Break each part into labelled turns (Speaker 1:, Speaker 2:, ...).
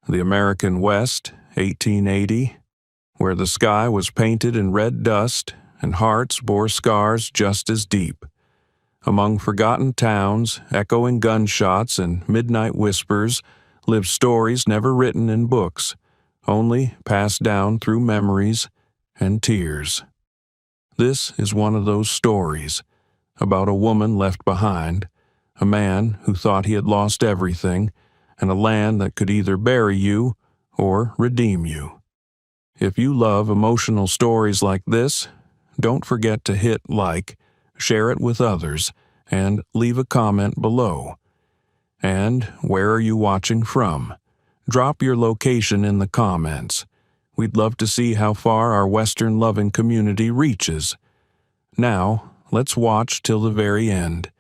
Speaker 1: the American West, 1880, where the sky was painted in red dust and hearts bore scars just as deep. Among forgotten towns, echoing gunshots and midnight whispers, lived stories never written in books, only passed down through memories and tears. This is one of those stories, about a woman left behind, a man who thought he had lost everything, and a land that could either bury you or redeem you. If you love emotional stories like this, don't forget to hit like, share it with others, and leave a comment below. And where are you watching from? Drop your location in the comments. We'd love to see how far our Western-loving community reaches. Now, let's watch till the very end,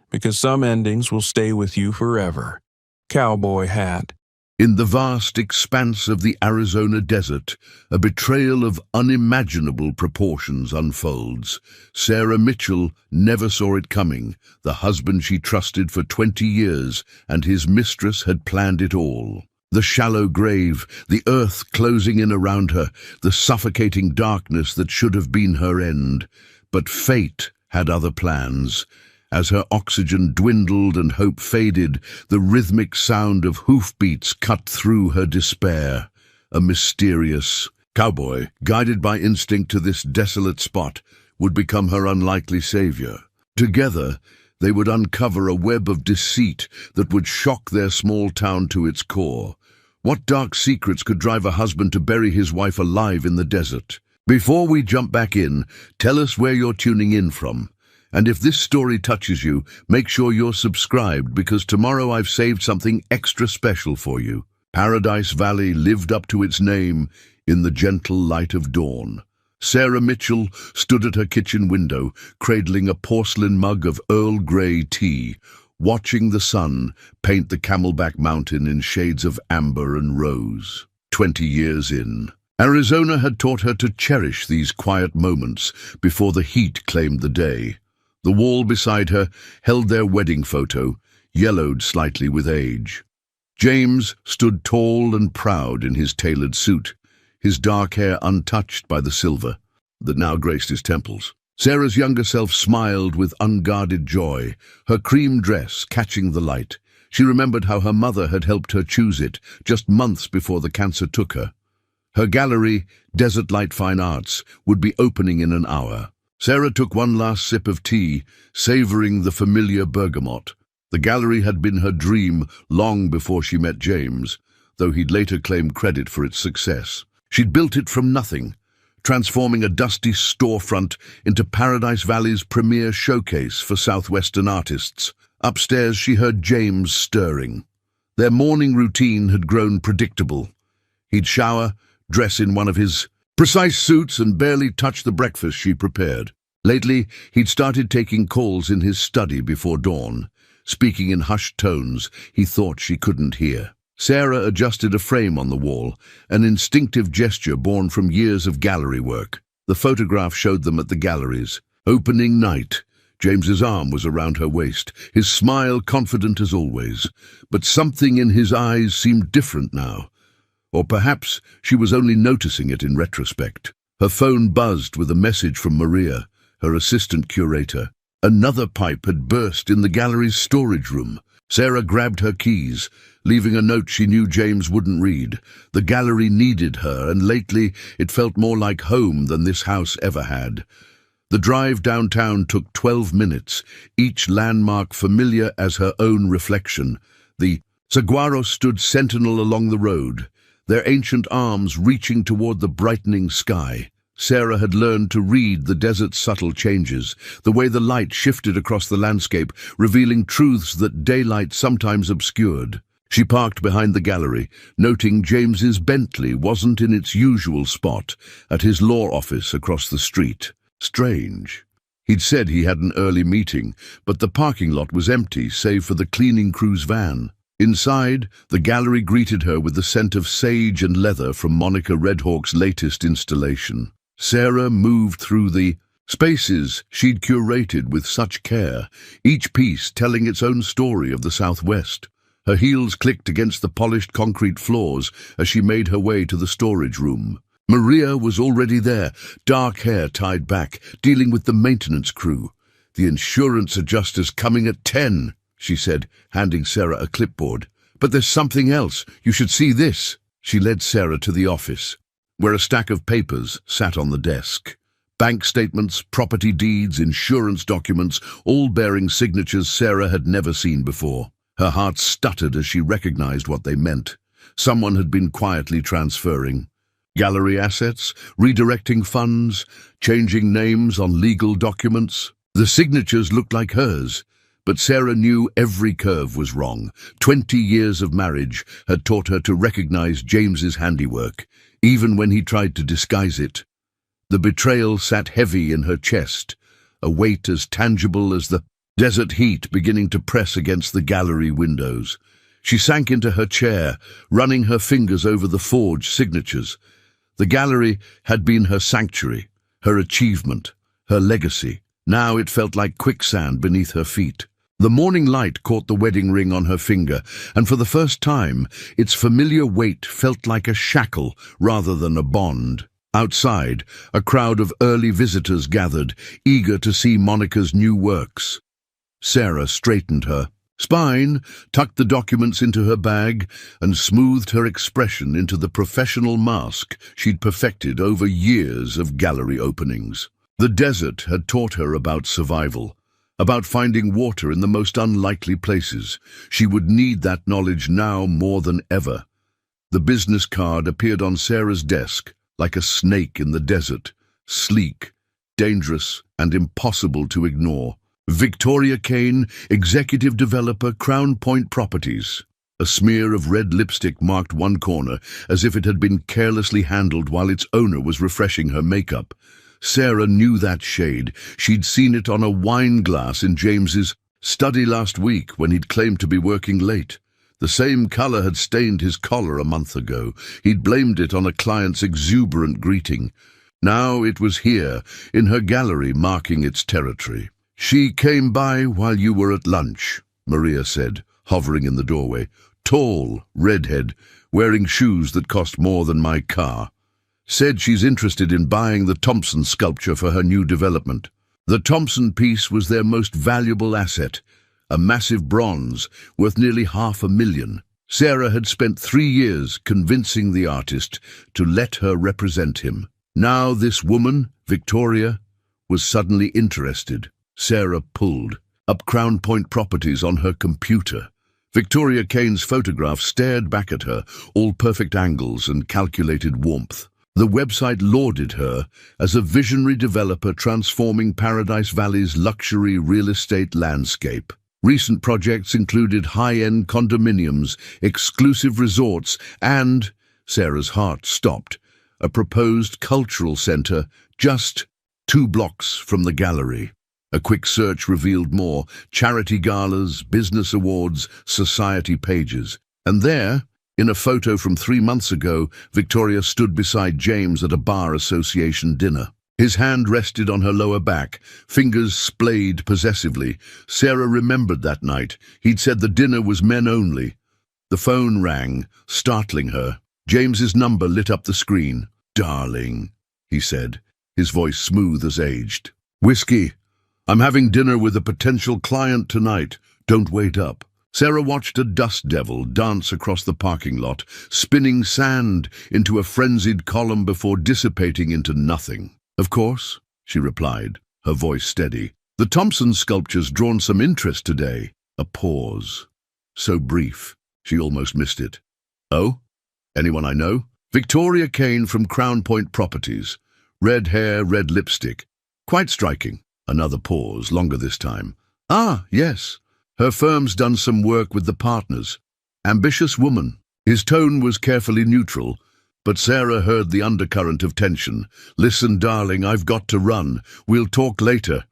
Speaker 1: because some endings will stay with you forever. Cowboy Hat.
Speaker 2: In the vast expanse of the Arizona desert, a betrayal of unimaginable proportions unfolds. Sarah Mitchell never saw it coming. The husband she trusted for 20 years and his mistress had planned it all. The shallow grave, the earth closing in around her, the suffocating darkness that should have been her end. But fate had other plans. As her oxygen dwindled and hope faded, the rhythmic sound of hoofbeats cut through her despair. A mysterious cowboy, guided by instinct to this desolate spot, would become her unlikely savior. Together, they would uncover a web of deceit that would shock their small town to its core. What dark secrets could drive a husband to bury his wife alive in the desert? Before we jump back in, tell us where you're tuning in from. And if this story touches you, make sure you're subscribed, because tomorrow I've saved something extra special for you. Paradise Valley lived up to its name in the gentle light of dawn. Sarah Mitchell stood at her kitchen window, cradling a porcelain mug of Earl Grey tea, watching the sun paint the Camelback Mountain in shades of amber and rose. 20 years in, Arizona had taught her to cherish these quiet moments before the heat claimed the day. The wall beside her held their wedding photo, yellowed slightly with age. James stood tall and proud in his tailored suit, his dark hair untouched by the silver that now graced his temples. Sarah's younger self smiled with unguarded joy, her cream dress catching the light. She remembered how her mother had helped her choose it just months before the cancer took her. Her gallery, Desert Light Fine Arts, would be opening in an hour. Sarah took one last sip of tea, savoring the familiar bergamot. The gallery had been her dream long before she met James, though he'd later claimed credit for its success. She'd built it from nothing, transforming a dusty storefront into Paradise Valley's premier showcase for Southwestern artists. Upstairs, she heard James stirring. Their morning routine had grown predictable. He'd shower, dress in one of his precise suits, and barely touch the breakfast she prepared. Lately, he'd started taking calls in his study before dawn, speaking in hushed tones he thought she couldn't hear. Sarah adjusted a frame on the wall, an instinctive gesture born from years of gallery work. The photograph showed them at the galleries. Opening night. James's arm was around her waist, his smile confident as always. But something in his eyes seemed different now. Or perhaps she was only noticing it in retrospect. Her phone buzzed with a message from Maria, her assistant curator. Another pipe had burst in the gallery's storage room. Sarah grabbed her keys, leaving a note she knew James wouldn't read. The gallery needed her, and lately it felt more like home than this house ever had. The drive downtown took 12 minutes, each landmark familiar as her own reflection. The saguaros stood sentinel along the road, their ancient arms reaching toward the brightening sky. Sarah had learned to read the desert's subtle changes, the way the light shifted across the landscape, revealing truths that daylight sometimes obscured. She parked behind the gallery, noting James's Bentley wasn't in its usual spot, at his law office across the street. Strange. He'd said he had an early meeting, but the parking lot was empty, save for the cleaning crew's van. Inside, the gallery greeted her with the scent of sage and leather from Monica Redhawk's latest installation. Sarah moved through the spaces she'd curated with such care, each piece telling its own story of the Southwest. Her heels clicked against the polished concrete floors as she made her way to the storage room. Maria was already there, dark hair tied back, dealing with the maintenance crew. "The insurance adjuster's coming at 10, she said, handing Sarah a clipboard. "But there's something else. You should see this." She led Sarah to the office, where a stack of papers sat on the desk. Bank statements, property deeds, insurance documents, all bearing signatures Sarah had never seen before. Her heart stuttered as she recognized what they meant. Someone had been quietly transferring gallery assets, redirecting funds, changing names on legal documents. The signatures looked like hers, but Sarah knew every curve was wrong. 20 years of marriage had taught her to recognize James's handiwork, even when he tried to disguise it. The betrayal sat heavy in her chest, a weight as tangible as the desert heat beginning to press against the gallery windows. She sank into her chair, running her fingers over the forged signatures. The gallery had been her sanctuary, her achievement, her legacy. Now it felt like quicksand beneath her feet. The morning light caught the wedding ring on her finger, and for the first time, its familiar weight felt like a shackle rather than a bond. Outside, a crowd of early visitors gathered, eager to see Monica's new works. Sarah straightened her spine, tucked the documents into her bag, and smoothed her expression into the professional mask she'd perfected over years of gallery openings. The desert had taught her about survival, about finding water in the most unlikely places. She would need that knowledge now more than ever. The business card appeared on Sarah's desk like a snake in the desert, sleek, dangerous, and impossible to ignore. Victoria Kane, Executive Developer, Crown Point Properties. A smear of red lipstick marked one corner, as if it had been carelessly handled while its owner was refreshing her makeup. Sarah knew that shade. She'd seen it on a wine glass in James's study last week when he'd claimed to be working late. The same color had stained his collar a month ago. He'd blamed it on a client's exuberant greeting. Now it was here, in her gallery, marking its territory. "She came by while you were at lunch," Maria said, hovering in the doorway. "Tall, redhead, wearing shoes that cost more than my car. Said she's interested in buying the Thompson sculpture for her new development." The Thompson piece was their most valuable asset, a massive bronze worth nearly $500,000. Sarah had spent 3 years convincing the artist to let her represent him. Now this woman, Victoria, was suddenly interested. Sarah pulled up Crown Point Properties on her computer. Victoria Kane's photograph stared back at her, all perfect angles and calculated warmth. The website lauded her as a visionary developer transforming Paradise Valley's luxury real estate landscape. Recent projects included high-end condominiums, exclusive resorts, and, Sarah's heart stopped, a proposed cultural center just 2 blocks from the gallery. A quick search revealed more: charity galas, business awards, society pages. And there, in a photo from 3 months ago, Victoria stood beside James at a bar association dinner. His hand rested on her lower back, fingers splayed possessively. Sarah remembered that night. He'd said the dinner was men only. The phone rang, startling her. James's number lit up the screen. "Darling," he said, his voice smooth as aged. "Whiskey. I'm having dinner with a potential client tonight. Don't wait up." Sarah watched a dust devil dance across the parking lot, spinning sand into a frenzied column before dissipating into nothing. "Of course," she replied, her voice steady. "The Thompson sculpture's drawn some interest today." A pause. So brief, she almost missed it. "Oh? Anyone I know?" "Victoria Kane from Crown Point Properties. Red hair, red lipstick. Quite striking." Another pause, longer this time. "Ah, yes. Her firm's done some work with the partners. Ambitious woman." His tone was carefully neutral, but Sarah heard the undercurrent of tension. "Listen, darling, I've got to run. We'll talk later."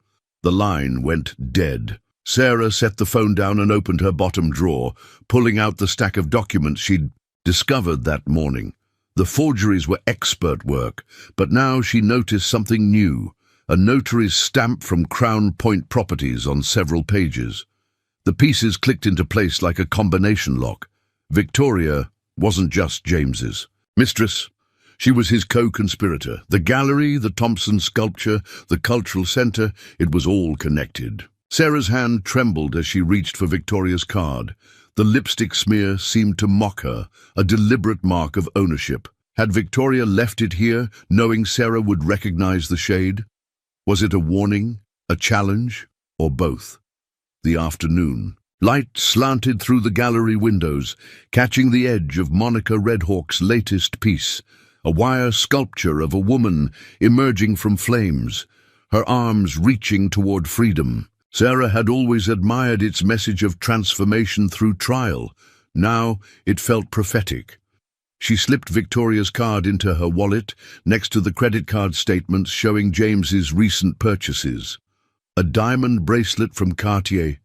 Speaker 2: The line went dead. Sarah set the phone down and opened her bottom drawer, pulling out the stack of documents she'd discovered that morning. The forgeries were expert work, but now she noticed something new: a notary's stamp from Crown Point Properties on several pages. The pieces clicked into place like a combination lock. Victoria wasn't just James's mistress. She was his co-conspirator. The gallery, the Thompson sculpture, the cultural center, it was all connected. Sarah's hand trembled as she reached for Victoria's card. The lipstick smear seemed to mock her, a deliberate mark of ownership. Had Victoria left it here, knowing Sarah would recognize the shade? Was it a warning, a challenge, or both? The afternoon. Light slanted through the gallery windows, catching the edge of Monica Redhawk's latest piece, a wire sculpture of a woman emerging from flames, her arms reaching toward freedom. Sarah had always admired its message of transformation through trial. Now it felt prophetic. She slipped Victoria's card into her wallet, next to the credit card statements showing James's recent purchases. A diamond bracelet from Cartier.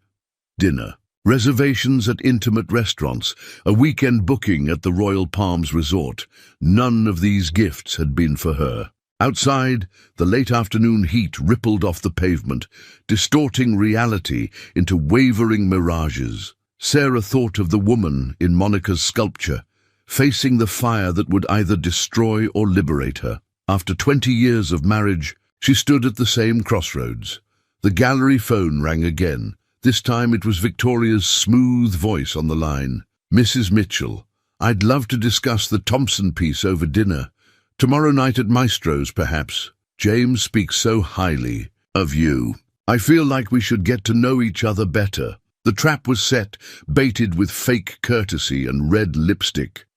Speaker 2: Dinner. Reservations at intimate restaurants. A weekend booking at the Royal Palms Resort. None of these gifts had been for her. Outside, the late afternoon heat rippled off the pavement, distorting reality into wavering mirages. Sarah thought of the woman in Monica's sculpture, facing the fire that would either destroy or liberate her. After 20 years of marriage, she stood at the same crossroads. The gallery phone rang again. This time it was Victoria's smooth voice on the line. "Mrs. Mitchell, I'd love to discuss the Thompson piece over dinner. Tomorrow night at Maestro's, perhaps. James speaks so highly of you. I feel like we should get to know each other better." The trap was set, baited with fake courtesy and red lipstick.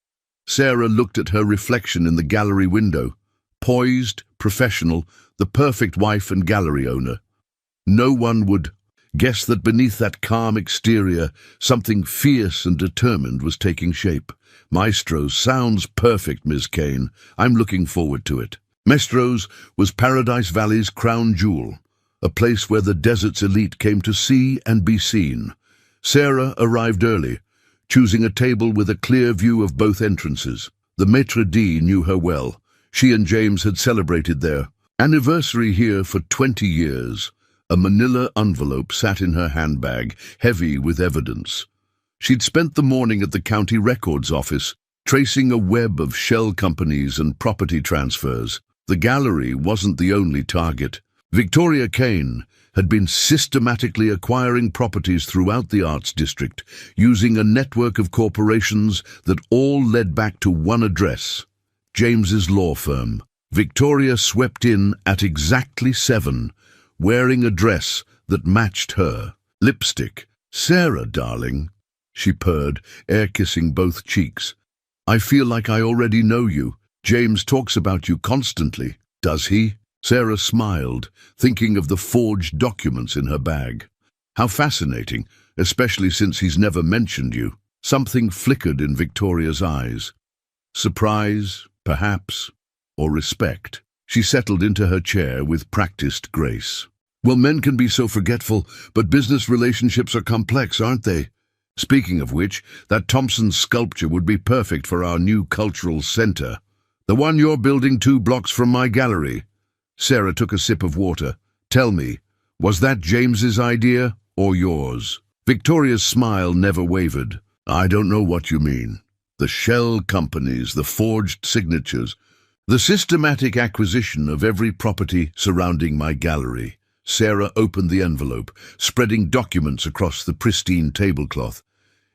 Speaker 2: Sarah looked at her reflection in the gallery window. Poised, professional, the perfect wife and gallery owner. No one would guess that beneath that calm exterior, something fierce and determined was taking shape. "Maestro's sounds perfect, Ms. Kane. I'm looking forward to it." Maestro's was Paradise Valley's crown jewel, a place where the desert's elite came to see and be seen. Sarah arrived early, choosing a table with a clear view of both entrances. The maitre d' knew her well. She and James had celebrated their anniversary here for 20 years. A manila envelope sat in her handbag, heavy with evidence. She'd spent the morning at the county records office, tracing a web of shell companies and property transfers. The gallery wasn't the only target. Victoria Kane had been systematically acquiring properties throughout the arts district, using a network of corporations that all led back to one address, James's law firm. Victoria swept in at exactly 7, wearing a dress that matched her. Lipstick. "Sarah, darling," she purred, air-kissing both cheeks. "I feel like I already know you. James talks about you constantly." "Does he?" Sarah smiled, thinking of the forged documents in her bag. "How fascinating, especially since he's never mentioned you." Something flickered in Victoria's eyes. Surprise, perhaps, or respect. She settled into her chair with practiced grace. "Well, men can be so forgetful, but business relationships are complex, aren't they? Speaking of which, that Thompson sculpture would be perfect for our new cultural center. The one you're building 2 blocks from my gallery." Sarah took a sip of water. "Tell me, was that James's idea or yours?" Victoria's smile never wavered. "I don't know what you mean. The shell companies, the forged signatures, the systematic acquisition of every property surrounding my gallery." Sarah opened the envelope, spreading documents across the pristine tablecloth.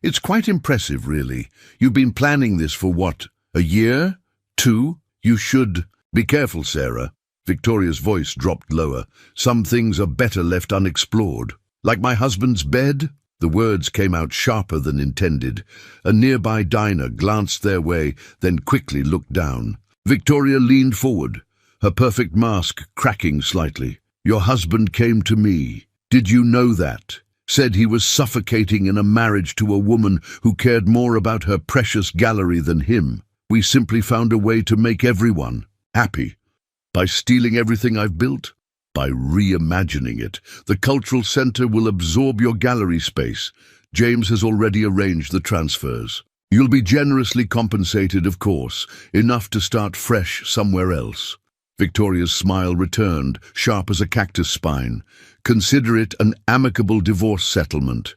Speaker 2: "It's quite impressive, really. You've been planning this for what, a year? 2? You should—" "Be careful, Sarah." Victoria's voice dropped lower. "Some things are better left unexplored." "Like my husband's bed?" The words came out sharper than intended. A nearby diner glanced their way, then quickly looked down. Victoria leaned forward, her perfect mask cracking slightly. "Your husband came to me. Did you know that? Said he was suffocating in a marriage to a woman who cared more about her precious gallery than him. We simply found a way to make everyone happy. By stealing everything I've built? By reimagining it. The cultural center will absorb your gallery space. James has already arranged the transfers. You'll be generously compensated, of course, enough to start fresh somewhere else." Victoria's smile returned, sharp as a cactus spine. "Consider it an amicable divorce settlement."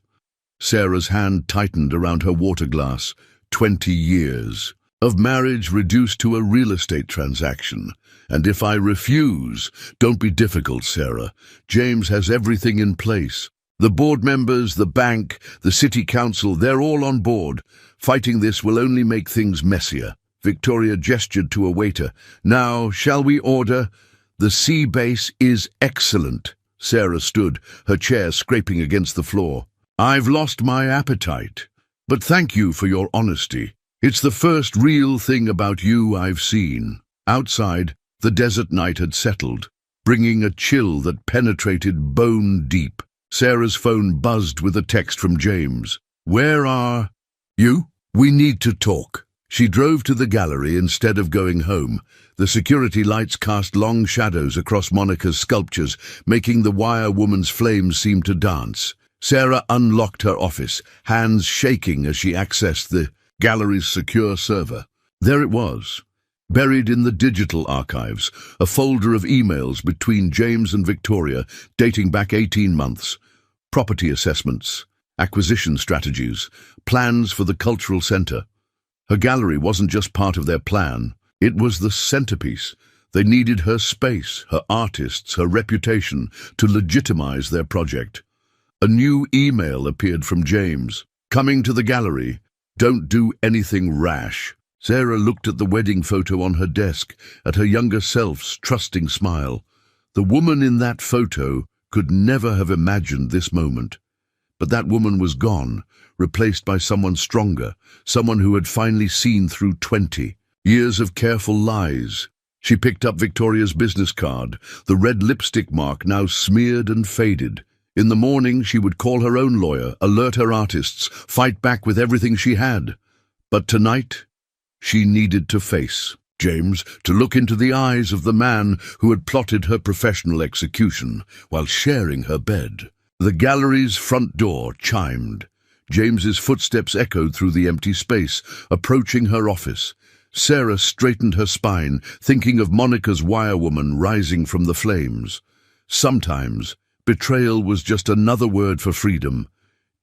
Speaker 2: Sarah's hand tightened around her water glass. 20 years. Of marriage reduced to a real estate transaction. And if I refuse, don't be difficult, Sarah. James has everything in place. The board members, the bank, the city council, they're all on board. Fighting this will only make things messier. Victoria gestured to a waiter. Now, shall we order? The sea base is excellent. Sarah stood, her chair scraping against the floor. I've lost my appetite. But thank you for your honesty. It's the first real thing about you I've seen. Outside, the desert night had settled, bringing a chill that penetrated bone deep. Sarah's phone buzzed with a text from James. Where are you? We need to talk. She drove to the gallery instead of going home. The security lights cast long shadows across Monica's sculptures, making the wire woman's flames seem to dance. Sarah unlocked her office, hands shaking as she accessed the gallery's secure server. There it was, buried in the digital archives, a folder of emails between James and Victoria dating back 18 months. Property assessments, acquisition strategies, plans for the cultural centre. Her gallery wasn't just part of their plan, it was the centerpiece. They needed her space, her artists, her reputation to legitimize their project. A new email appeared from James. Coming to the gallery, don't do anything rash. Sarah looked at the wedding photo on her desk, at her younger self's trusting smile. The woman in that photo could never have imagined this moment. But that woman was gone, replaced by someone stronger, someone who had finally seen through 20 years of careful lies. She picked up Victoria's business card, the red lipstick mark now smeared and faded. In the morning, she would call her own lawyer, alert her artists, fight back with everything she had. But tonight, she needed to face James, to look into the eyes of the man who had plotted her professional execution while sharing her bed. The gallery's front door chimed. James's footsteps echoed through the empty space, approaching her office. Sarah straightened her spine, thinking of Monica's wirewoman rising from the flames. Sometimes, betrayal was just another word for freedom.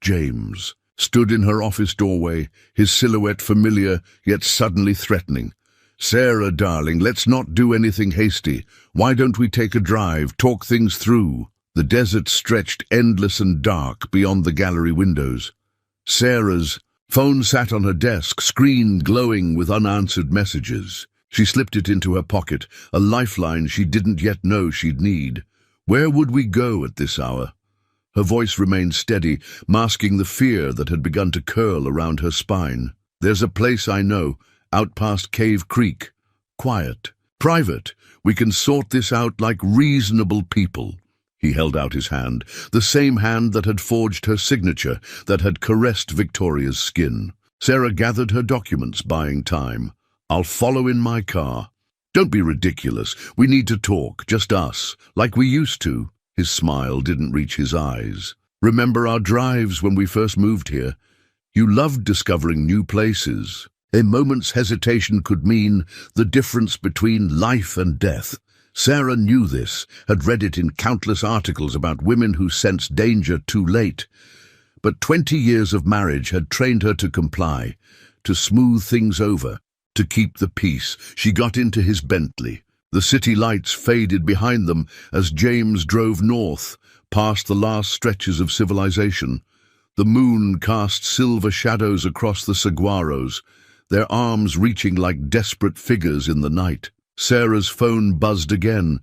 Speaker 2: James stood in her office doorway, his silhouette familiar yet suddenly threatening. Sarah, darling, let's not do anything hasty. Why don't we take a drive, talk things through? The desert stretched endless and dark beyond the gallery windows. Sarah's phone sat on her desk, screen glowing with unanswered messages. She slipped it into her pocket, a lifeline she didn't yet know she'd need. Where would we go at this hour? Her voice remained steady, masking the fear that had begun to curl around her spine. There's a place I know, out past Cave Creek. Quiet. Private. We can sort this out like reasonable people. He held out his hand, the same hand that had forged her signature, that had caressed Victoria's skin. Sarah gathered her documents, buying time. I'll follow in my car. Don't be ridiculous. We need to talk, just us, like we used to. His smile didn't reach his eyes. Remember our drives when we first moved here? You loved discovering new places. A moment's hesitation could mean the difference between life and death. Sarah knew this, had read it in countless articles about women who sensed danger too late. But 20 years of marriage had trained her to comply, to smooth things over, to keep the peace. She got into his Bentley. The city lights faded behind them as James drove north, past the last stretches of civilization. The moon cast silver shadows across the saguaros, their arms reaching like desperate figures in the night. Sarah's phone buzzed again.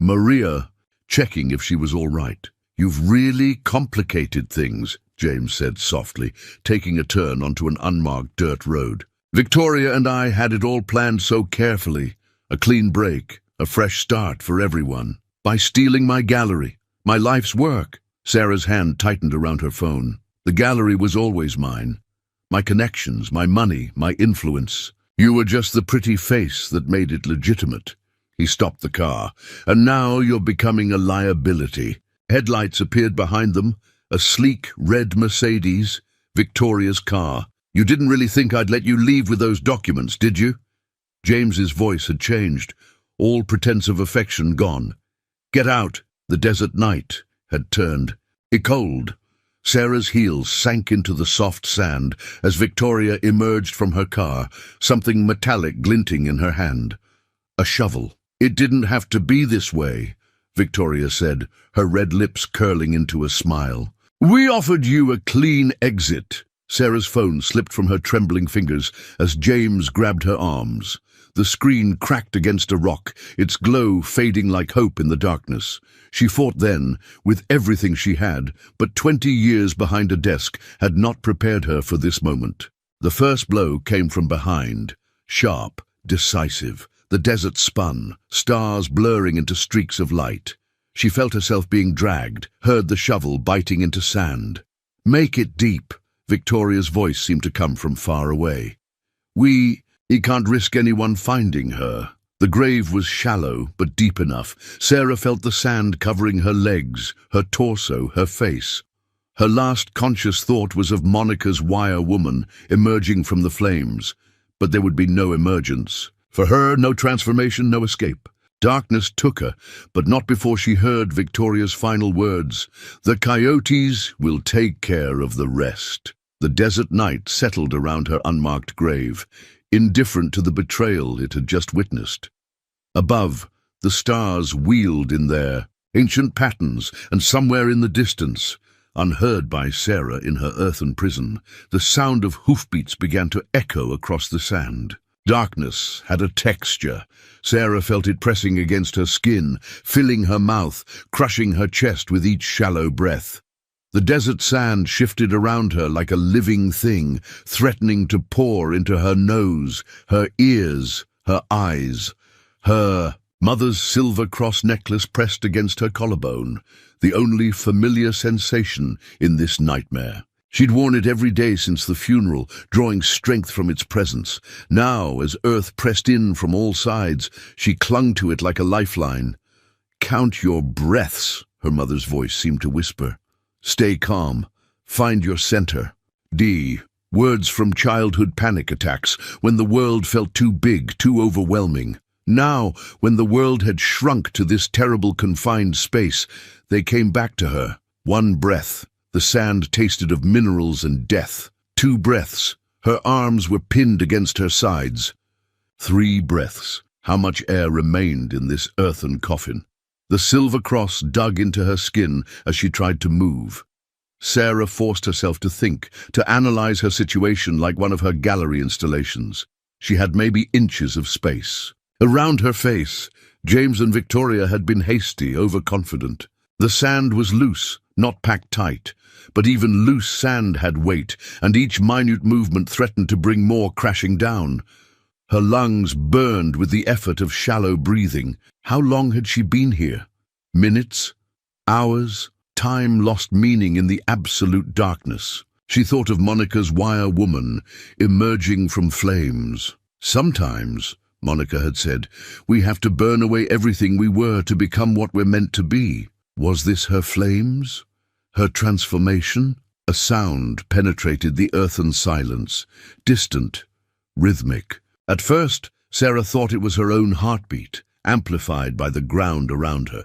Speaker 2: Maria, checking if she was all right. You've really complicated things, James said softly, taking a turn onto an unmarked dirt road. Victoria and I had it all planned so carefully. A clean break, a fresh start for everyone. By stealing my gallery, my life's work. Sarah's hand tightened around her phone. The gallery was always mine. My connections, my money, my influence. You were just the pretty face that made it legitimate. He stopped the car. And now you're becoming a liability. Headlights appeared behind them, a sleek red Mercedes, Victoria's car. You didn't really think I'd let you leave with those documents, did you? James's voice had changed, all pretense of affection gone. Get out. The desert night had turned. Cold. Sarah's heels sank into the soft sand as Victoria emerged from her car, something metallic glinting in her hand. A shovel. "It didn't have to be this way," Victoria said, her red lips curling into a smile. "We offered you a clean exit." Sarah's phone slipped from her trembling fingers as James grabbed her arms. The screen cracked against a rock, its glow fading like hope in the darkness. She fought then, with everything she had, but 20 years behind a desk had not prepared her for this moment. The first blow came from behind, sharp, decisive. The desert spun, stars blurring into streaks of light. She felt herself being dragged, heard the shovel biting into sand. "Make it deep," Victoria's voice seemed to come from far away. He can't risk anyone finding her." The grave was shallow, but deep enough. Sarah felt the sand covering her legs, her torso, her face. Her last conscious thought was of Monica's wire woman emerging from the flames. But there would be no emergence. For her, no transformation, no escape. Darkness took her, but not before she heard Victoria's final words. "The coyotes will take care of the rest." The desert night settled around her unmarked grave, indifferent to the betrayal it had just witnessed. Above, the stars wheeled in their ancient patterns, and somewhere in the distance, unheard by Sarah in her earthen prison, the sound of hoofbeats began to echo across the sand. Darkness had a texture. Sarah felt it pressing against her skin, filling her mouth, crushing her chest with each shallow breath. The desert sand shifted around her like a living thing, threatening to pour into her nose, her ears, her eyes. Her mother's silver cross necklace pressed against her collarbone, the only familiar sensation in this nightmare. She'd worn it every day since the funeral, drawing strength from its presence. Now, as earth pressed in from all sides, she clung to it like a lifeline. "Count your breaths," her mother's voice seemed to whisper. "Stay calm. Find your center." Words from childhood panic attacks, when the world felt too big, too overwhelming. Now, when the world had shrunk to this terrible confined space, they came back to her. One breath. The sand tasted of minerals and death. 2 breaths. Her arms were pinned against her sides. 3 breaths. How much air remained in this earthen coffin? The silver cross dug into her skin as she tried to move. Sarah forced herself to think, to analyze her situation like one of her gallery installations. She had maybe inches of space. Around her face, James and Victoria had been hasty, overconfident. The sand was loose, not packed tight. But even loose sand had weight, and each minute movement threatened to bring more crashing down. Her lungs burned with the effort of shallow breathing. How long had she been here? Minutes? Hours? Time lost meaning in the absolute darkness. She thought of Monica's wire woman emerging from flames. "Sometimes," Monica had said, "we have to burn away everything we were to become what we're meant to be." Was this her flames? Her transformation? A sound penetrated the earthen silence, distant, rhythmic. At first, Sarah thought it was her own heartbeat, amplified by the ground around her.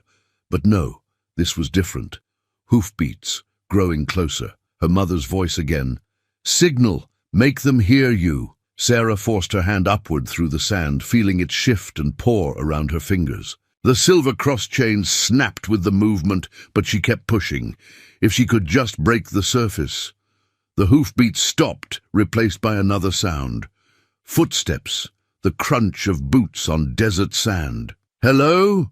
Speaker 2: But no, this was different. Hoofbeats, growing closer. Her mother's voice again. "Signal! Make them hear you!" Sarah forced her hand upward through the sand, feeling it shift and pour around her fingers. The silver cross chain snapped with the movement, but she kept pushing. If she could just break the surface. The hoofbeat stopped, replaced by another sound. Footsteps, the crunch of boots on desert sand. "Hello?"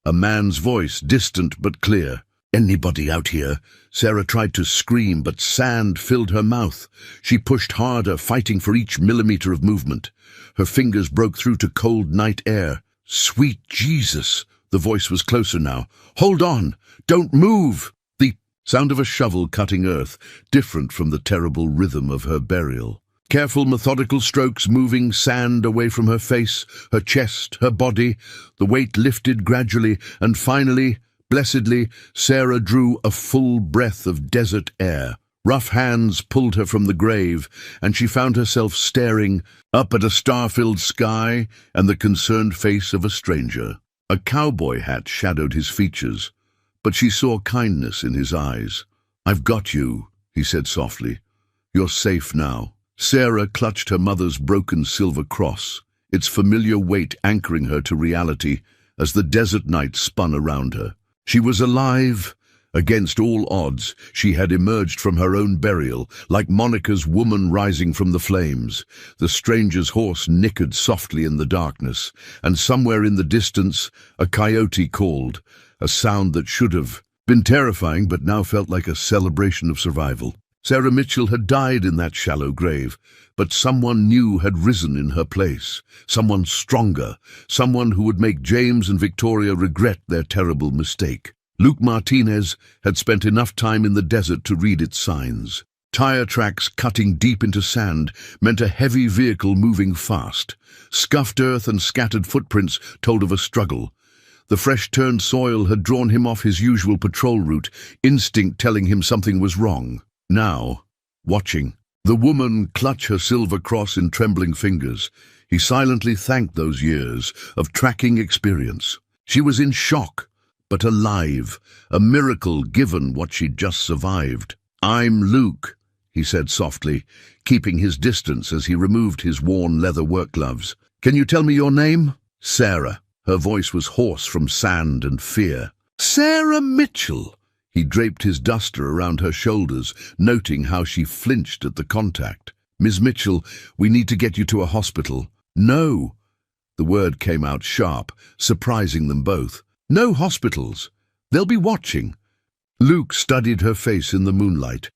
Speaker 2: A man's voice, distant but clear. "Anybody out here?" Sarah tried to scream, but sand filled her mouth. She pushed harder, fighting for each millimeter of movement. Her fingers broke through to cold night air. "Sweet Jesus!" The voice was closer now. "Hold on! Don't move!" The sound of a shovel cutting earth, different from the terrible rhythm of her burial. Careful, methodical strokes moving sand away from her face, her chest, her body. The weight lifted gradually, and finally, blessedly, Sarah drew a full breath of desert air. Rough hands pulled her from the grave, and she found herself staring up at a star-filled sky and the concerned face of a stranger. A cowboy hat shadowed his features, but she saw kindness in his eyes. "I've got you," he said softly. "You're safe now." Sarah clutched her mother's broken silver cross, its familiar weight anchoring her to reality as the desert night spun around her. She was alive. Against all odds, she had emerged from her own burial, like Monica's woman rising from the flames. The stranger's horse nickered softly in the darkness, and somewhere in the distance, a coyote called, a sound that should have been terrifying but now felt like a celebration of survival. Sarah Mitchell had died in that shallow grave, but someone new had risen in her place, someone stronger, someone who would make James and Victoria regret their terrible mistake. Luke Martinez had spent enough time in the desert to read its signs. Tire tracks cutting deep into sand meant a heavy vehicle moving fast. Scuffed earth and scattered footprints told of a struggle. The fresh-turned soil had drawn him off his usual patrol route, instinct telling him something was wrong. Now, watching, the woman clutch her silver cross in trembling fingers, he silently thanked those years of tracking experience. She was in shock, but alive, a miracle given what she'd just survived. "I'm Luke," he said softly, keeping his distance as he removed his worn leather work gloves. "Can you tell me your name?" "Sarah." Her voice was hoarse from sand and fear. "Sarah Mitchell." He draped his duster around her shoulders, noting how she flinched at the contact. "Miss Mitchell, we need to get you to a hospital." "No." The word came out sharp, surprising them both. "No hospitals. They'll be watching." Luke studied her face in the moonlight.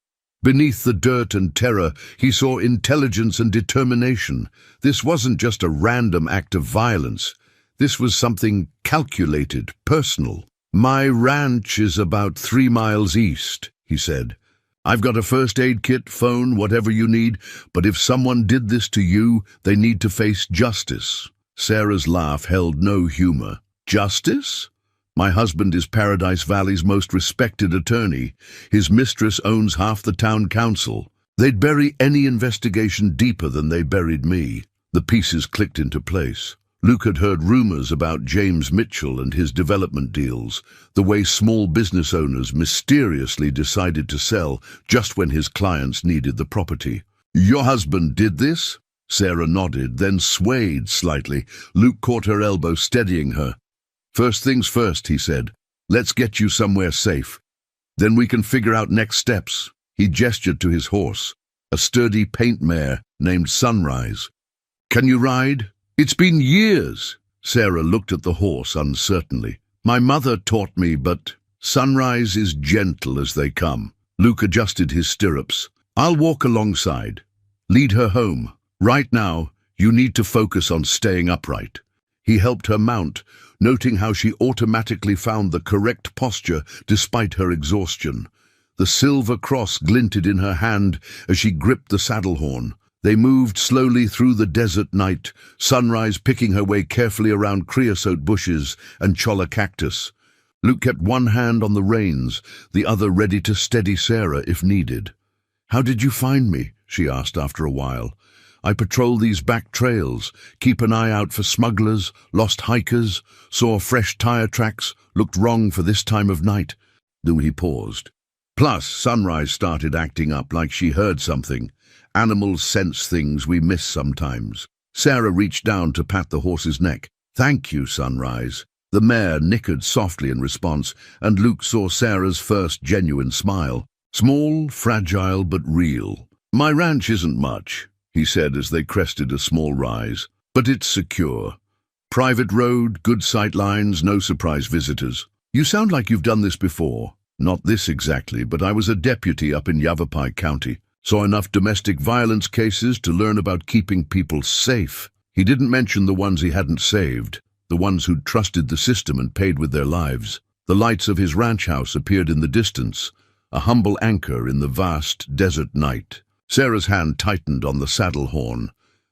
Speaker 2: Beneath the dirt and terror, he saw intelligence and determination. This wasn't just a random act of violence. This was something calculated, personal. "My ranch is about 3 miles east," he said. "I've got a first aid kit, phone, whatever you need, but if someone did this to you, they need to face justice." Sarah's laugh held no humor. "Justice? My husband is Paradise Valley's most respected attorney. His mistress owns half the town council. They'd bury any investigation deeper than they buried me." The pieces clicked into place. Luke had heard rumors about James Mitchell and his development deals, the way small business owners mysteriously decided to sell just when his clients needed the property. "Your husband did this?" Sarah nodded, then swayed slightly. Luke caught her elbow, steadying her. "First things first," he said. "Let's get you somewhere safe. Then we can figure out next steps." He gestured to his horse, a sturdy paint mare named Sunrise. "Can you ride?" "It's been years." Sarah looked at the horse uncertainly. "My mother taught me, but Sunrise is gentle as they come." Luke adjusted his stirrups. "I'll walk alongside. Lead her home. Right now, you need to focus on staying upright." He helped her mount, noting how she automatically found the correct posture despite her exhaustion. The silver cross glinted in her hand as she gripped the saddle horn. They moved slowly through the desert night, Sunrise picking her way carefully around creosote bushes and cholla cactus. Luke kept one hand on the reins, the other ready to steady Sarah if needed. "How did you find me?" she asked after a while. "I patrol these back trails, keep an eye out for smugglers, lost hikers, saw fresh tire tracks, looked wrong for this time of night." Then he paused. "Plus, Sunrise started acting up like she heard something. Animals sense things we miss sometimes." Sarah reached down to pat the horse's neck. "Thank you, Sunrise." The mare nickered softly in response, and Luke saw Sarah's first genuine smile. Small, fragile, but real. "My ranch isn't much," he said as they crested a small rise, "but it's secure. Private road, good sight lines, no surprise visitors." "You sound like you've done this before." "Not this exactly, but I was a deputy up in Yavapai County. Saw enough domestic violence cases to learn about keeping people safe." He didn't mention the ones he hadn't saved, the ones who'd trusted the system and paid with their lives. The lights of his ranch house appeared in the distance, a humble anchor in the vast desert night. Sarah's hand tightened on the saddle horn.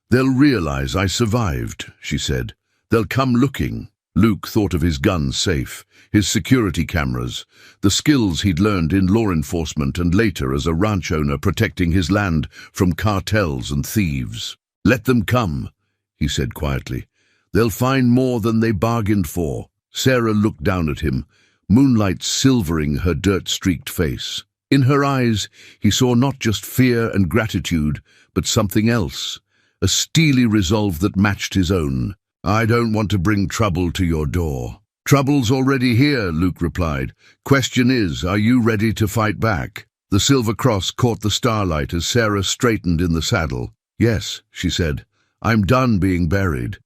Speaker 2: "They'll realize I survived," she said. "They'll come looking." Luke thought of his gun safe, his security cameras, the skills he'd learned in law enforcement and later as a ranch owner protecting his land from cartels and thieves. "Let them come," he said quietly. "They'll find more than they bargained for." Sarah looked down at him, moonlight silvering her dirt-streaked face. In her eyes, he saw not just fear and gratitude, but something else, a steely resolve that matched his own. "I don't want to bring trouble to your door." "Trouble's already here," Luke replied. "Question is, are you ready to fight back?" The silver cross caught the starlight as Sarah straightened in the saddle. "Yes," she said, "I'm done being buried."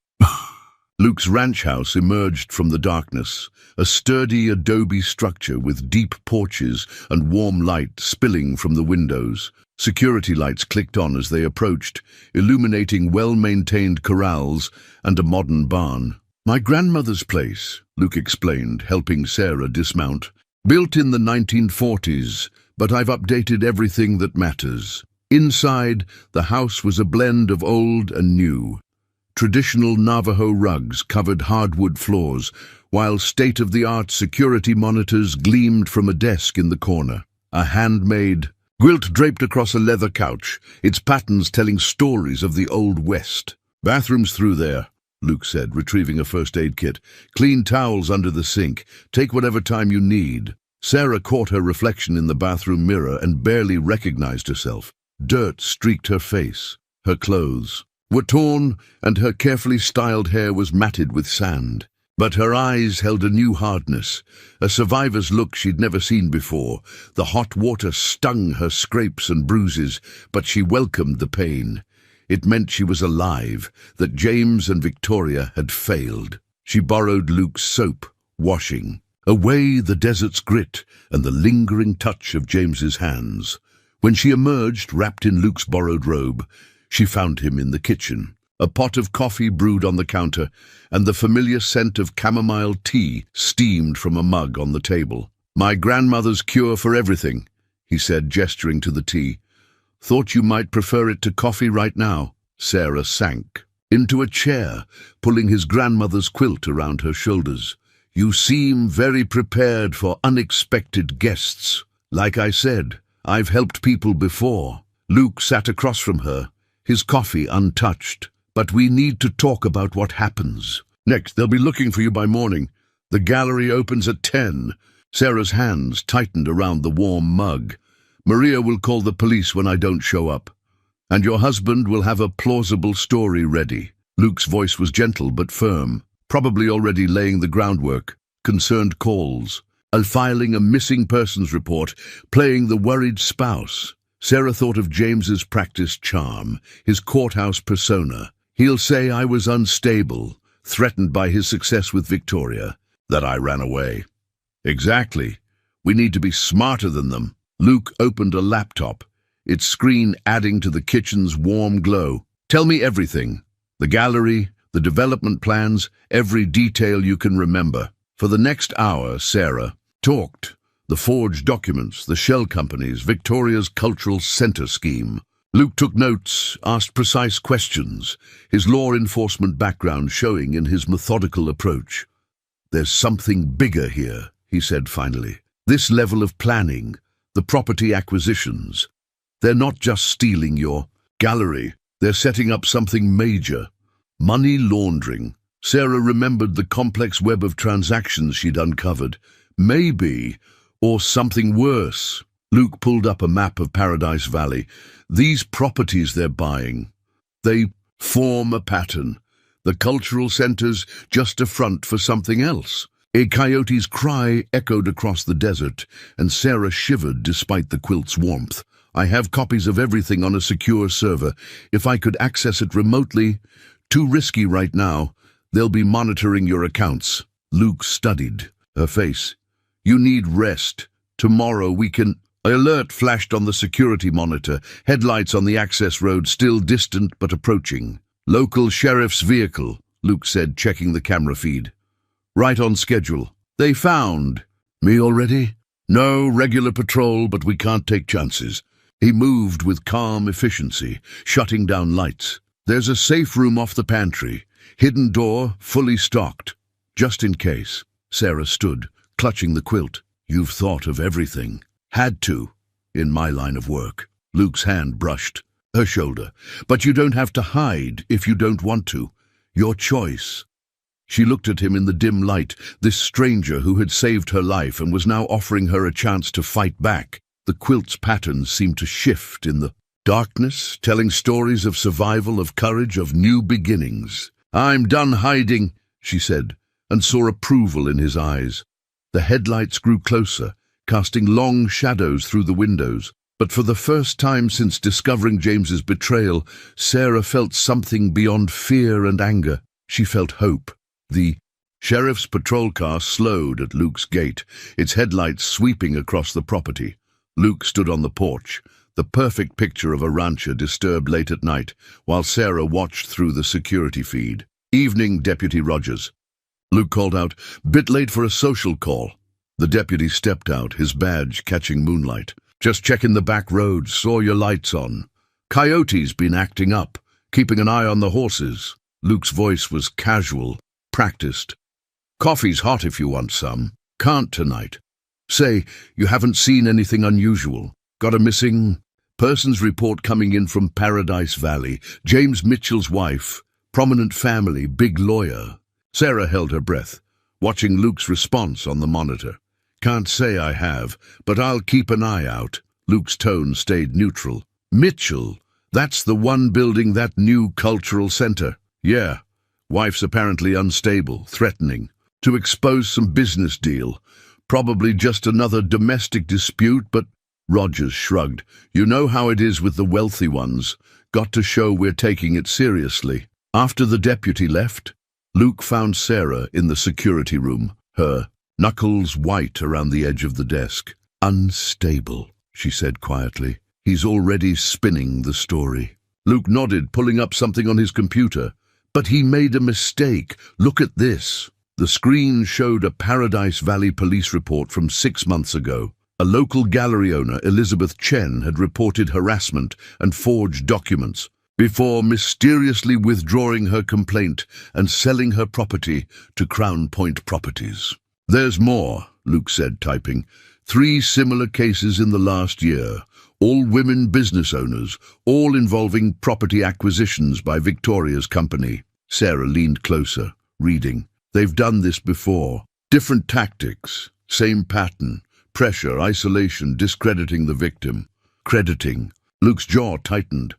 Speaker 2: Luke's ranch house emerged from the darkness, a sturdy adobe structure with deep porches and warm light spilling from the windows. Security lights clicked on as they approached, illuminating well-maintained corrals and a modern barn. "My grandmother's place," Luke explained, helping Sarah dismount. "Built in the 1940s, but I've updated everything that matters." Inside, the house was a blend of old and new. Traditional Navajo rugs covered hardwood floors, while state-of-the-art security monitors gleamed from a desk in the corner. A handmade quilt draped across a leather couch, its patterns telling stories of the Old West. "Bathroom's through there," Luke said, retrieving a first aid kit. "Clean towels under the sink. Take whatever time you need." Sarah caught her reflection in the bathroom mirror and barely recognized herself. Dirt streaked her face. Her clothes were torn, and her carefully styled hair was matted with sand. But her eyes held a new hardness, a survivor's look she'd never seen before. The hot water stung her scrapes and bruises, but she welcomed the pain. It meant she was alive, that James and Victoria had failed. She borrowed Luke's soap, washing away the desert's grit and the lingering touch of James's hands. When she emerged, wrapped in Luke's borrowed robe, she found him in the kitchen. A pot of coffee brewed on the counter, and the familiar scent of chamomile tea steamed from a mug on the table. "My grandmother's cure for everything," he said, gesturing to the tea. "Thought you might prefer it to coffee right now." Sarah sank into a chair, pulling his grandmother's quilt around her shoulders. "You seem very prepared for unexpected guests. Like I said, I've helped people before." Luke sat across from her, his coffee untouched. "But we need to talk about what happens next. They'll be looking for you by morning. The gallery opens at 10. Sarah's hands tightened around the warm mug. "Maria will call the police when I don't show up. And your husband will have a plausible story ready." Luke's voice was gentle but firm, probably already laying the groundwork. Concerned calls, filing a missing persons report, playing the worried spouse. Sarah thought of James's practiced charm, his courthouse persona. "He'll say I was unstable, threatened by his success with Victoria, that I ran away." "Exactly. We need to be smarter than them." Luke opened a laptop, its screen adding to the kitchen's warm glow. "Tell me everything. The gallery, the development plans, every detail you can remember." For the next hour, Sarah talked. The forged documents, the shell companies, Victoria's cultural center scheme. Luke took notes, asked precise questions, his law enforcement background showing in his methodical approach. "There's something bigger here," he said finally. "This level of planning, the property acquisitions. They're not just stealing your gallery, they're setting up something major. Money laundering." Sarah remembered the complex web of transactions she'd uncovered. Maybe, or something worse. Luke pulled up a map of Paradise Valley. "These properties they're buying, they form a pattern. The cultural center's just a front for something else." A coyote's cry echoed across the desert, and Sarah shivered despite the quilt's warmth. "I have copies of everything on a secure server. If I could access it remotely, too risky right now. They'll be monitoring your accounts." Luke studied her face. "You need rest. Tomorrow we can—" Alert flashed on the security monitor, headlights on the access road still distant but approaching. "Local sheriff's vehicle," Luke said, checking the camera feed. "Right on schedule." "They found me already?" "No, regular patrol, but we can't take chances." He moved with calm efficiency, shutting down lights. "There's a safe room off the pantry. Hidden door, fully stocked. Just in case." Sarah stood, clutching the quilt. "You've thought of everything." "Had to, in my line of work." Luke's hand brushed her shoulder. "But you don't have to hide if you don't want to. Your choice." She looked at him in the dim light, this stranger who had saved her life and was now offering her a chance to fight back. The quilt's patterns seemed to shift in the darkness, telling stories of survival, of courage, of new beginnings. "I'm done hiding," she said, and saw approval in his eyes. The headlights grew closer, casting long shadows through the windows. But for the first time since discovering James's betrayal, Sarah felt something beyond fear and anger. She felt hope. The sheriff's patrol car slowed at Luke's gate, its headlights sweeping across the property. Luke stood on the porch, the perfect picture of a rancher disturbed late at night, while Sarah watched through the security feed. "Evening, Deputy Rogers." Luke called out, "Bit late for a social call." The deputy stepped out, his badge catching moonlight. "Just checking the back roads, saw your lights on. Coyote's been acting up, keeping an eye on the horses." Luke's voice was casual, practiced. "Coffee's hot if you want some. Can't tonight. Say, you haven't seen anything unusual. Got a missing persons report coming in from Paradise Valley. James Mitchell's wife, prominent family, big lawyer." Sarah held her breath, watching Luke's response on the monitor. "Can't say I have, but I'll keep an eye out." Luke's tone stayed neutral. "Mitchell, that's the one building that new cultural center." "Yeah. Wife's apparently unstable, threatening to expose some business deal. Probably just another domestic dispute, but..." Rogers shrugged. "You know how it is with the wealthy ones. Got to show we're taking it seriously." After the deputy left, Luke found Sarah in the security room, her knuckles white around the edge of the desk. "Unstable," she said quietly. "He's already spinning the story." Luke nodded, pulling up something on his computer. "But he made a mistake. Look at this." The screen showed a Paradise Valley police report from 6 months ago. A local gallery owner, Elizabeth Chen, had reported harassment and forged documents before mysteriously withdrawing her complaint and selling her property to Crown Point Properties. "There's more," Luke said, typing. 3 similar cases in the last year, all women business owners, all involving property acquisitions by Victoria's company. Sarah leaned closer, reading. "They've done this before. Different tactics, same pattern. Pressure, isolation, discrediting the victim. Crediting." Luke's jaw tightened.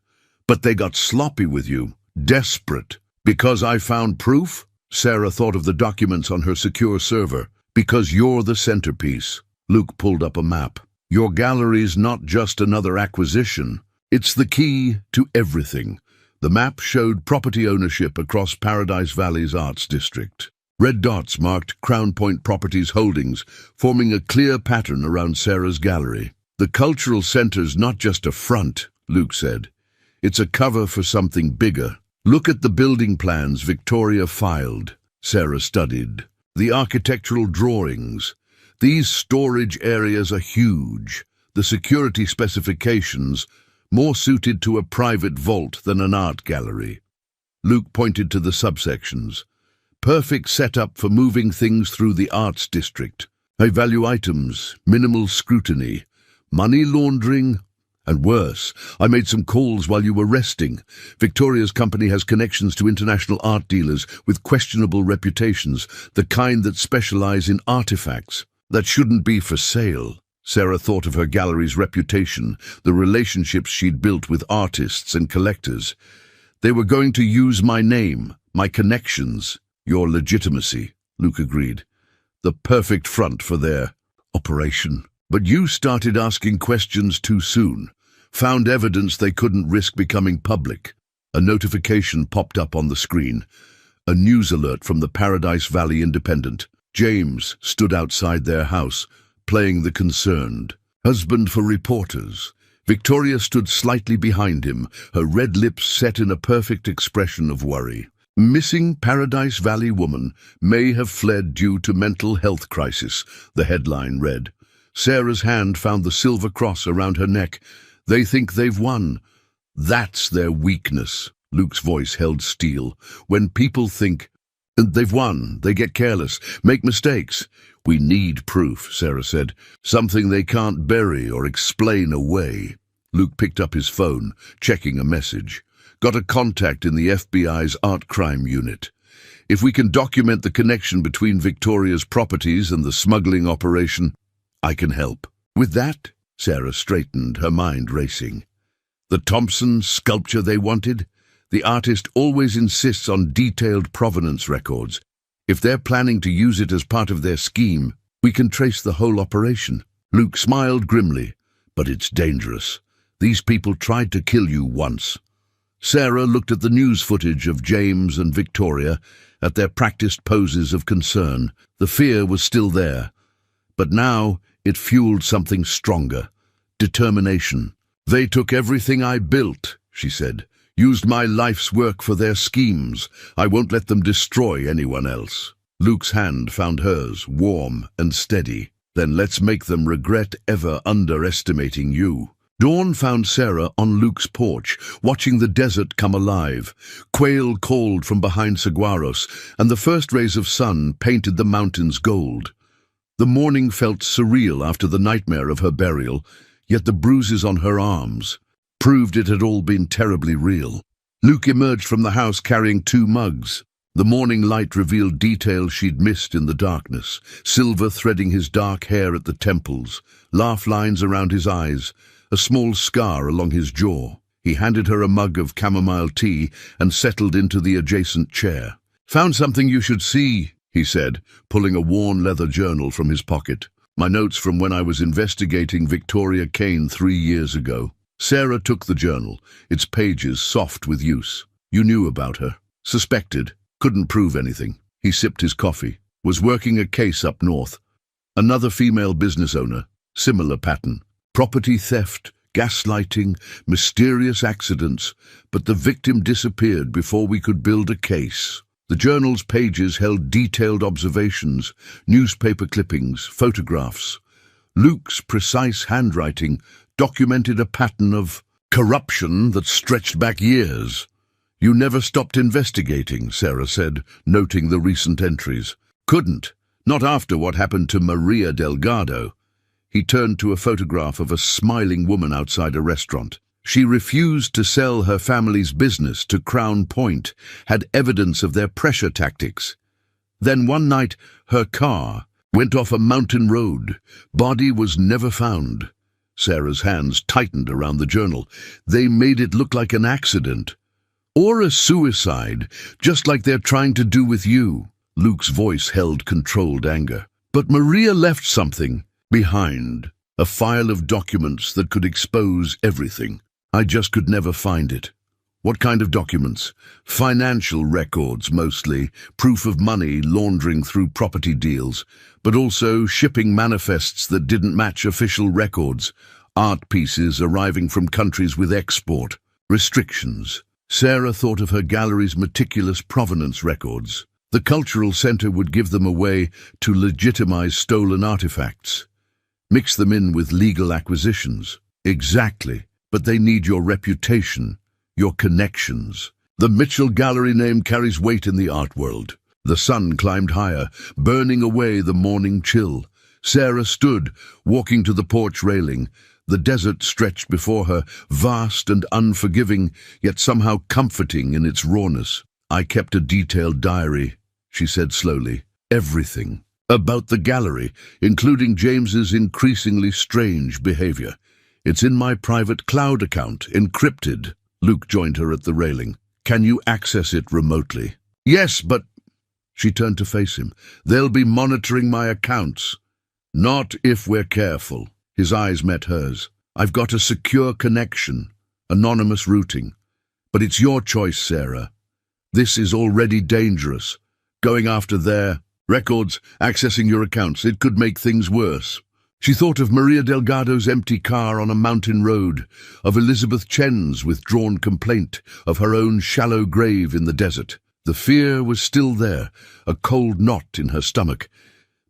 Speaker 2: "But they got sloppy with you. Desperate. Because I found proof?" Sarah thought of the documents on her secure server. "Because you're the centerpiece." Luke pulled up a map. "Your gallery's not just another acquisition. It's the key to everything." The map showed property ownership across Paradise Valley's Arts District. Red dots marked Crown Point Properties holdings, forming a clear pattern around Sarah's gallery. "The cultural center's not just a front," Luke said. "It's a cover for something bigger. Look at the building plans Victoria filed." Sarah studied. "The architectural drawings. These storage areas are huge. The security specifications, more suited to a private vault than an art gallery." Luke pointed to the subsections. "Perfect setup for moving things through the arts district. High-value items, minimal scrutiny, money laundering, and worse. I made some calls while you were resting. Victoria's company has connections to international art dealers with questionable reputations, the kind that specialize in artifacts that shouldn't be for sale." Sarah thought of her gallery's reputation, the relationships she'd built with artists and collectors. "They were going to use my name, my connections." "Your legitimacy," Luke agreed. "The perfect front for their operation. But you started asking questions too soon. Found evidence they couldn't risk becoming public." A notification popped up on the screen. A news alert from the Paradise Valley Independent. James stood outside their house, playing the concerned husband for reporters. Victoria stood slightly behind him, her red lips set in a perfect expression of worry. "Missing Paradise Valley woman may have fled due to mental health crisis," the headline read. Sarah's hand found the silver cross around her neck. "They think they've won. That's their weakness." Luke's voice held steel. "When people think they've won, they get careless, make mistakes." "We need proof," Sarah said. "Something they can't bury or explain away." Luke picked up his phone, checking a message. "Got a contact in the FBI's art crime unit. If we can document the connection between Victoria's properties and the smuggling operation, I can help." With that, Sarah straightened, her mind racing. The Thompson sculpture they wanted? The artist always insists on detailed provenance records. If they're planning to use it as part of their scheme, we can trace the whole operation. Luke smiled grimly. But it's dangerous. These people tried to kill you once. Sarah looked at the news footage of James and Victoria, at their practiced poses of concern. The fear was still there. But now it fueled something stronger. Determination. They took everything I built, she said. Used my life's work for their schemes. I won't let them destroy anyone else. Luke's hand found hers, warm and steady. Then let's make them regret ever underestimating you. Dawn found Sarah on Luke's porch, watching the desert come alive. Quail called from behind saguaros, and the first rays of sun painted the mountains gold. The morning felt surreal after the nightmare of her burial, yet the bruises on her arms proved it had all been terribly real. Luke emerged from the house carrying 2 mugs. The morning light revealed details she'd missed in the darkness, silver threading his dark hair at the temples, laugh lines around his eyes, a small scar along his jaw. He handed her a mug of chamomile tea and settled into the adjacent chair. "Found something you should see," he said, pulling a worn leather journal from his pocket. "My notes from when I was investigating Victoria Kane 3 years ago." Sarah took the journal, its pages soft with use. "You knew about her. Suspected. Couldn't prove anything." He sipped his coffee. "Was working a case up north. Another female business owner. Similar pattern. Property theft, gaslighting, mysterious accidents, but the victim disappeared before we could build a case." The journal's pages held detailed observations, newspaper clippings, photographs. Luke's precise handwriting documented a pattern of corruption that stretched back years. "You never stopped investigating," Sarah said, noting the recent entries. "Couldn't. Not after what happened to Maria Delgado." He turned to a photograph of a smiling woman outside a restaurant. She refused to sell her family's business to Crown Point, had evidence of their pressure tactics. Then one night, her car went off a mountain road. Body was never found. Sarah's hands tightened around the journal. "They made it look like an accident. Or a suicide, just like they're trying to do with you." Luke's voice held controlled anger. "But Maria left something behind, a file of documents that could expose everything. I just could never find it." "What kind of documents?" "Financial records, mostly. Proof of money laundering through property deals, but also shipping manifests that didn't match official records. Art pieces arriving from countries with export restrictions." Sarah thought of her gallery's meticulous provenance records. The cultural center would give them a way to legitimize stolen artifacts. Mix them in with legal acquisitions. "Exactly, but they need your reputation, your connections. The Mitchell Gallery name carries weight in the art world." The sun climbed higher, burning away the morning chill. Sarah stood, walking to the porch railing. The desert stretched before her, vast and unforgiving, yet somehow comforting in its rawness. "I kept a detailed diary," she said slowly. "Everything. About the gallery, including James's increasingly strange behavior. It's in my private cloud account, encrypted." Luke joined her at the railing. "Can you access it remotely?" "Yes, but..." She turned to face him. "They'll be monitoring my accounts." "Not if we're careful." His eyes met hers. "I've got a secure connection, anonymous routing. But it's your choice, Sarah. This is already dangerous. Going after their records, accessing your accounts, it could make things worse." She thought of Maria Delgado's empty car on a mountain road, of Elizabeth Chen's withdrawn complaint, of her own shallow grave in the desert. The fear was still there, a cold knot in her stomach,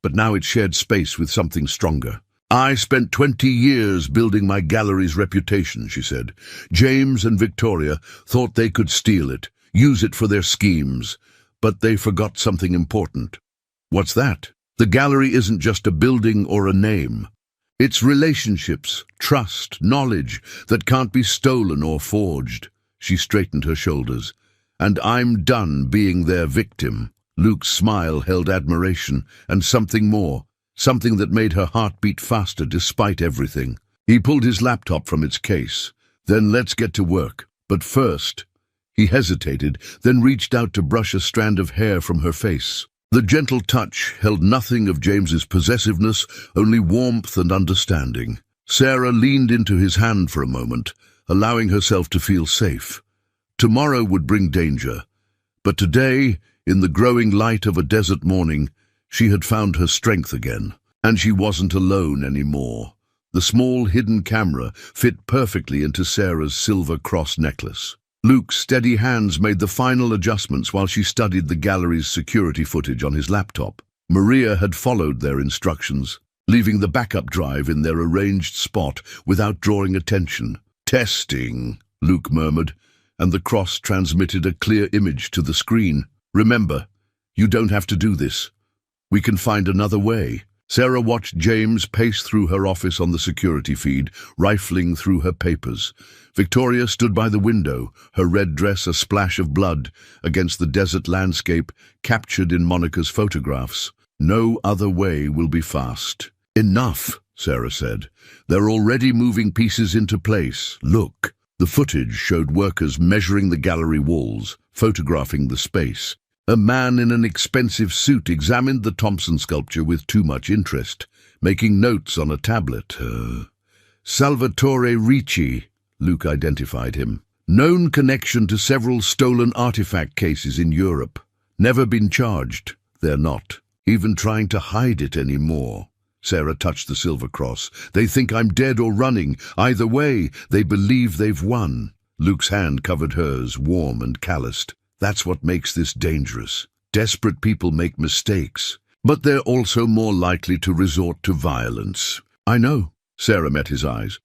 Speaker 2: but now it shared space with something stronger. "I spent 20 years building my gallery's reputation," she said. "James and Victoria thought they could steal it, use it for their schemes, but they forgot something important." "What's that?" "The gallery isn't just a building or a name. It's relationships, trust, knowledge that can't be stolen or forged." She straightened her shoulders. "And I'm done being their victim." Luke's smile held admiration and something more, something that made her heart beat faster despite everything. He pulled his laptop from its case. Then let's get to work. But first, he hesitated, then reached out to brush a strand of hair from her face. The gentle touch held nothing of James's possessiveness, only warmth and understanding. Sarah leaned into his hand for a moment, allowing herself to feel safe. Tomorrow would bring danger, but today, in the growing light of a desert morning, she had found her strength again, and she wasn't alone anymore. The small hidden camera fit perfectly into Sarah's silver cross necklace. Luke's steady hands made the final adjustments while she studied the gallery's security footage on his laptop. Maria had followed their instructions, leaving the backup drive in their arranged spot without drawing attention. "Testing," Luke murmured, and the cross transmitted a clear image to the screen. "Remember, you don't have to do this. We can find another way." Sarah watched James pace through her office on the security feed, rifling through her papers. Victoria stood by the window, her red dress a splash of blood against the desert landscape captured in Monica's photographs. "No other way will be fast." "Enough," Sarah said. "They're already moving pieces into place. Look." The footage showed workers measuring the gallery walls, photographing the space. A man in an expensive suit examined the Thompson sculpture with too much interest, making notes on a tablet. Salvatore Ricci, Luke identified him. Known connection to several stolen artifact cases in Europe. Never been charged. They're not even trying to hide it anymore. Sarah touched the silver cross. "They think I'm dead or running. Either way, they believe they've won." Luke's hand covered hers, warm and calloused. "That's what makes this dangerous. Desperate people make mistakes, but they're also more likely to resort to violence." "I know," Sarah met his eyes.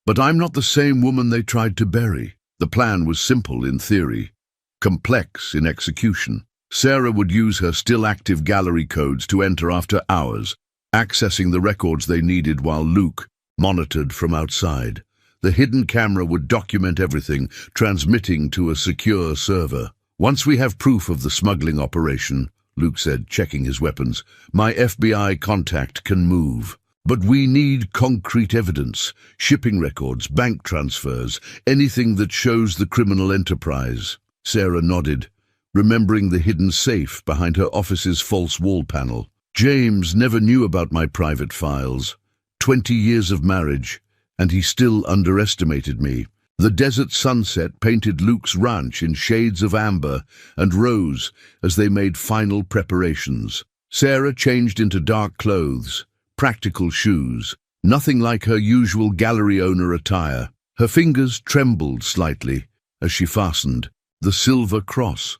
Speaker 2: "But I'm not the same woman they tried to bury." The plan was simple in theory, complex in execution. Sarah would use her still-active gallery codes to enter after hours, accessing the records they needed while Luke monitored from outside. The hidden camera would document everything, transmitting to a secure server. "Once we have proof of the smuggling operation," Luke said, checking his weapons, "my FBI contact can move. But we need concrete evidence, shipping records, bank transfers, anything that shows the criminal enterprise." Sarah nodded, remembering the hidden safe behind her office's false wall panel. "James never knew about my private files. 20 years of marriage, and he still underestimated me." The desert sunset painted Luke's ranch in shades of amber and rose as they made final preparations. Sarah changed into dark clothes, practical shoes, nothing like her usual gallery owner attire. Her fingers trembled slightly as she fastened the silver cross.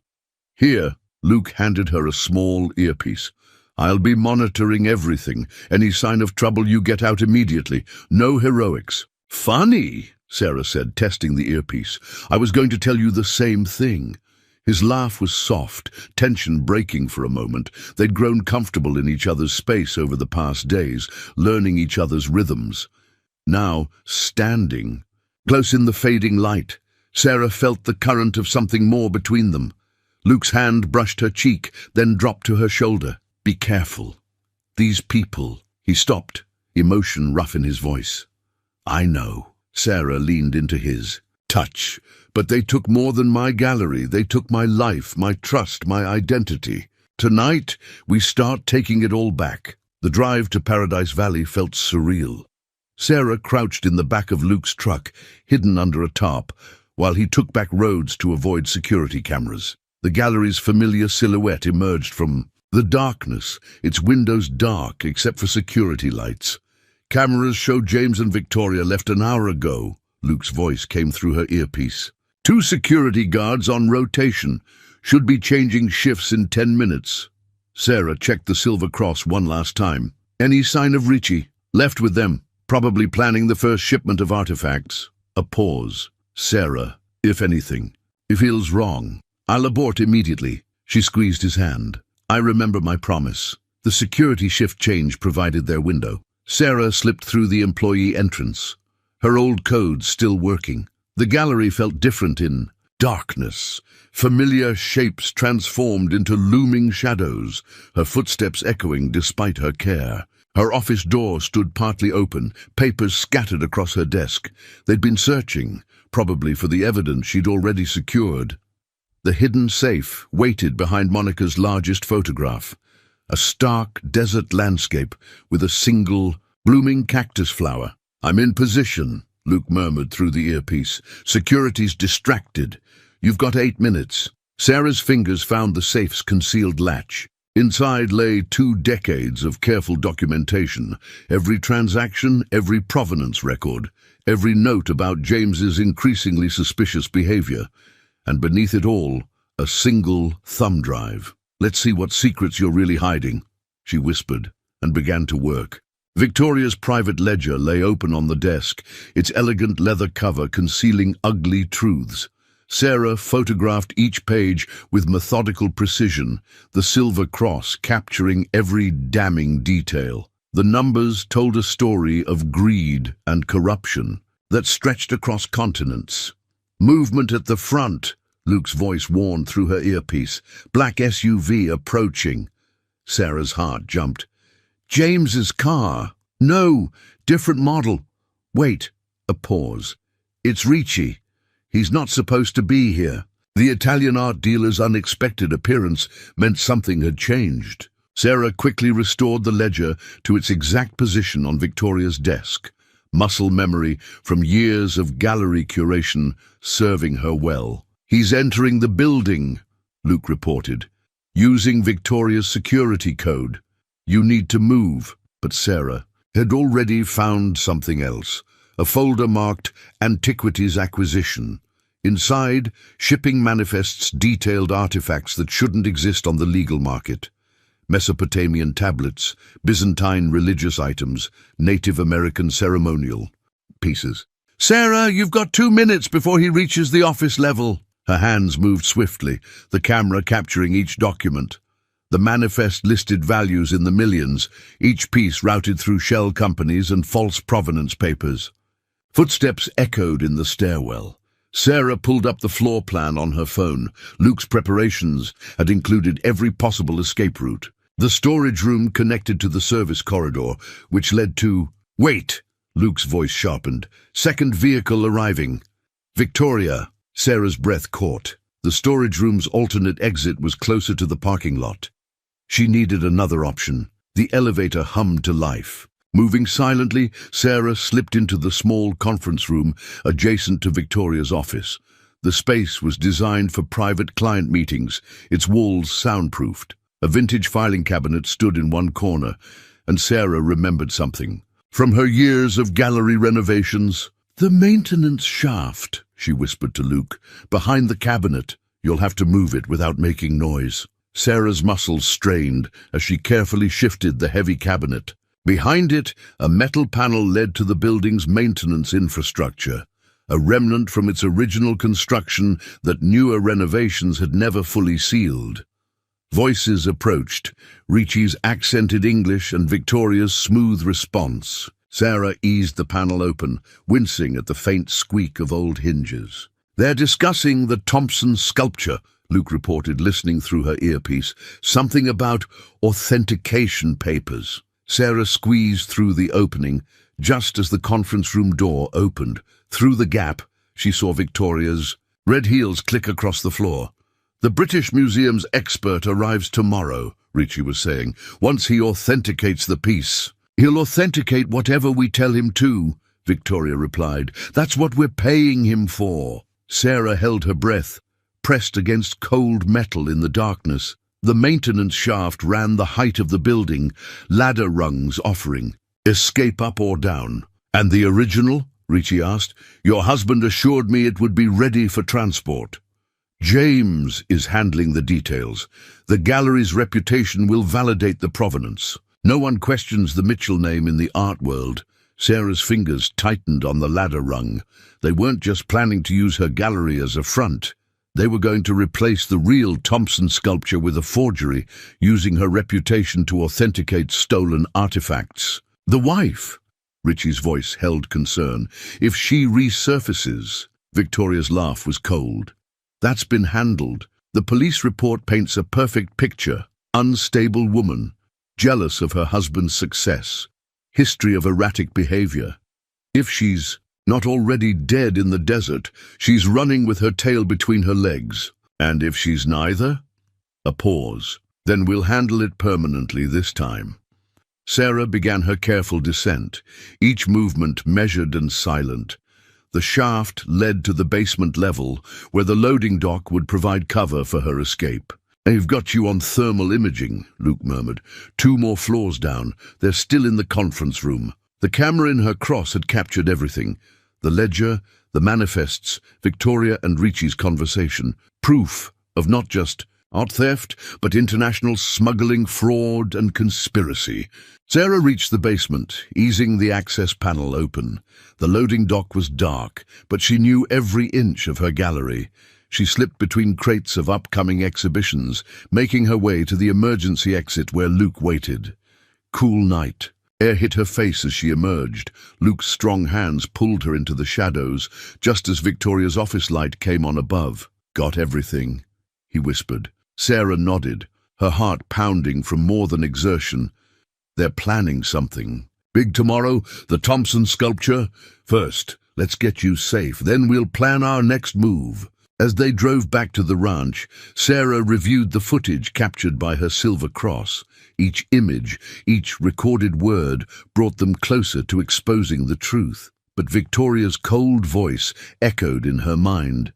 Speaker 2: "Here," Luke handed her a small earpiece. "I'll be monitoring everything. Any sign of trouble, you get out immediately. No heroics." "Funny," Sarah said, testing the earpiece. "I was going to tell you the same thing." His laugh was soft, tension breaking for a moment. They'd grown comfortable in each other's space over the past days, learning each other's rhythms. Now, standing, close in the fading light, Sarah felt the current of something more between them. Luke's hand brushed her cheek, then dropped to her shoulder. "Be careful. These people." He stopped, emotion rough in his voice. "I know." Sarah leaned into his. "Touch. But they took more than my gallery. They took my life, my trust, my identity. Tonight, we start taking it all back." The drive to Paradise Valley felt surreal. Sarah crouched in the back of Luke's truck, hidden under a tarp, while he took back roads to avoid security cameras. The gallery's familiar silhouette emerged from the darkness, its windows dark except for security lights. "Cameras show James and Victoria left an hour ago." Luke's voice came through her earpiece. 2 security guards on rotation. Should be changing shifts in 10 minutes. Sarah checked the silver cross one last time. "Any sign of Ricci?" "Left with them. Probably planning the first shipment of artifacts." A pause. "Sarah, if anything, it feels wrong. I'll abort immediately." She squeezed his hand. "I remember my promise." The security shift change provided their window. Sarah slipped through the employee entrance, her old codes still working. The gallery felt different in darkness. Familiar shapes transformed into looming shadows, her footsteps echoing despite her care. Her office door stood partly open, papers scattered across her desk. They'd been searching, probably for the evidence she'd already secured. The hidden safe waited behind Monica's largest photograph. A stark desert landscape with a single, blooming cactus flower. "I'm in position," Luke murmured through the earpiece. "Security's distracted. You've got 8 minutes." Sarah's fingers found the safe's concealed latch. Inside lay 2 decades of careful documentation, every transaction, every provenance record, every note about James's increasingly suspicious behavior, and beneath it all, a single thumb drive. "Let's see what secrets you're really hiding," she whispered, and began to work. Victoria's private ledger lay open on the desk, its elegant leather cover concealing ugly truths. Sarah photographed each page with methodical precision, the silver cross capturing every damning detail. The numbers told a story of greed and corruption that stretched across continents. "Movement at the front," Luke's voice warned through her earpiece. "Black SUV approaching." Sarah's heart jumped. "James's car. No, different model. Wait." A pause. "It's Ricci. He's not supposed to be here." The Italian art dealer's unexpected appearance meant something had changed. Sarah quickly restored the ledger to its exact position on Victoria's desk, muscle memory from years of gallery curation serving her well. "He's entering the building," Luke reported, "using Victoria's security code. You need to move." But Sarah had already found something else, a folder marked Antiquities Acquisition. Inside, shipping manifests detailed artifacts that shouldn't exist on the legal market. Mesopotamian tablets, Byzantine religious items, Native American ceremonial pieces. "Sarah, you've got 2 minutes before he reaches the office level." Her hands moved swiftly, the camera capturing each document. The manifest listed values in the millions, each piece routed through shell companies and false provenance papers. Footsteps echoed in the stairwell. Sarah pulled up the floor plan on her phone. Luke's preparations had included every possible escape route. The storage room connected to the service corridor, which led to— "Wait!" Luke's voice sharpened. "Second vehicle arriving." "Victoria!" Sarah's breath caught. The storage room's alternate exit was closer to the parking lot. She needed another option. The elevator hummed to life. Moving silently, Sarah slipped into the small conference room adjacent to Victoria's office. The space was designed for private client meetings, its walls soundproofed. A vintage filing cabinet stood in one corner, and Sarah remembered something. From her years of gallery renovations, "The maintenance shaft," she whispered to Luke, "behind the cabinet. You'll have to move it without making noise." Sarah's muscles strained as she carefully shifted the heavy cabinet. Behind it, a metal panel led to the building's maintenance infrastructure, a remnant from its original construction that newer renovations had never fully sealed. Voices approached, Ricci's accented English and Victoria's smooth response. Sarah eased the panel open, wincing at the faint squeak of old hinges. "They're discussing the Thompson sculpture," Luke reported, listening through her earpiece. "Something about authentication papers." Sarah squeezed through the opening. Just as the conference room door opened, through the gap, she saw Victoria's red heels click across the floor. "The British Museum's expert arrives tomorrow," Ricci was saying. "Once he authenticates the piece." "He'll authenticate whatever we tell him to," Victoria replied. "That's what we're paying him for." Sarah held her breath, pressed against cold metal in the darkness. The maintenance shaft ran the height of the building, ladder rungs offering. "Escape up or down?" "And the original?" Ricci asked. "Your husband assured me it would be ready for transport." "James is handling the details. The gallery's reputation will validate the provenance. No one questions the Mitchell name in the art world." Sarah's fingers tightened on the ladder rung. They weren't just planning to use her gallery as a front. They were going to replace the real Thompson sculpture with a forgery, using her reputation to authenticate stolen artifacts. "The wife," Ricci's voice held concern. "If she resurfaces—" Victoria's laugh was cold. "That's been handled. The police report paints a perfect picture. Unstable woman. jealous of her husband's success, history of erratic behavior. If she's not already dead in the desert, she's running with her tail between her legs. And if she's neither? A pause. Then we'll handle it permanently this time. Sarah began her careful descent, each movement measured and silent. The shaft led to the basement level, where the loading dock would provide cover for her escape. "They've got you on thermal imaging," Luke murmured. "2 more floors down. They're still in the conference room." The camera in her cross had captured everything. The ledger, the manifests, Victoria and Ricci's conversation. Proof of not just art theft, but international smuggling, fraud, and conspiracy. Sarah reached the basement, easing the access panel open. The loading dock was dark, but she knew every inch of her gallery. She slipped between crates of upcoming exhibitions, making her way to the emergency exit where Luke waited. Cool night. Air hit her face as she emerged. Luke's strong hands pulled her into the shadows, just as Victoria's office light came on above. "Got everything?" he whispered. Sarah nodded, her heart pounding from more than exertion. "They're planning something. Big tomorrow, the Thompson sculpture. First, let's get you safe, then we'll plan our next move." As they drove back to the ranch, Sarah reviewed the footage captured by her silver cross. Each image, each recorded word brought them closer to exposing the truth. But Victoria's cold voice echoed in her mind.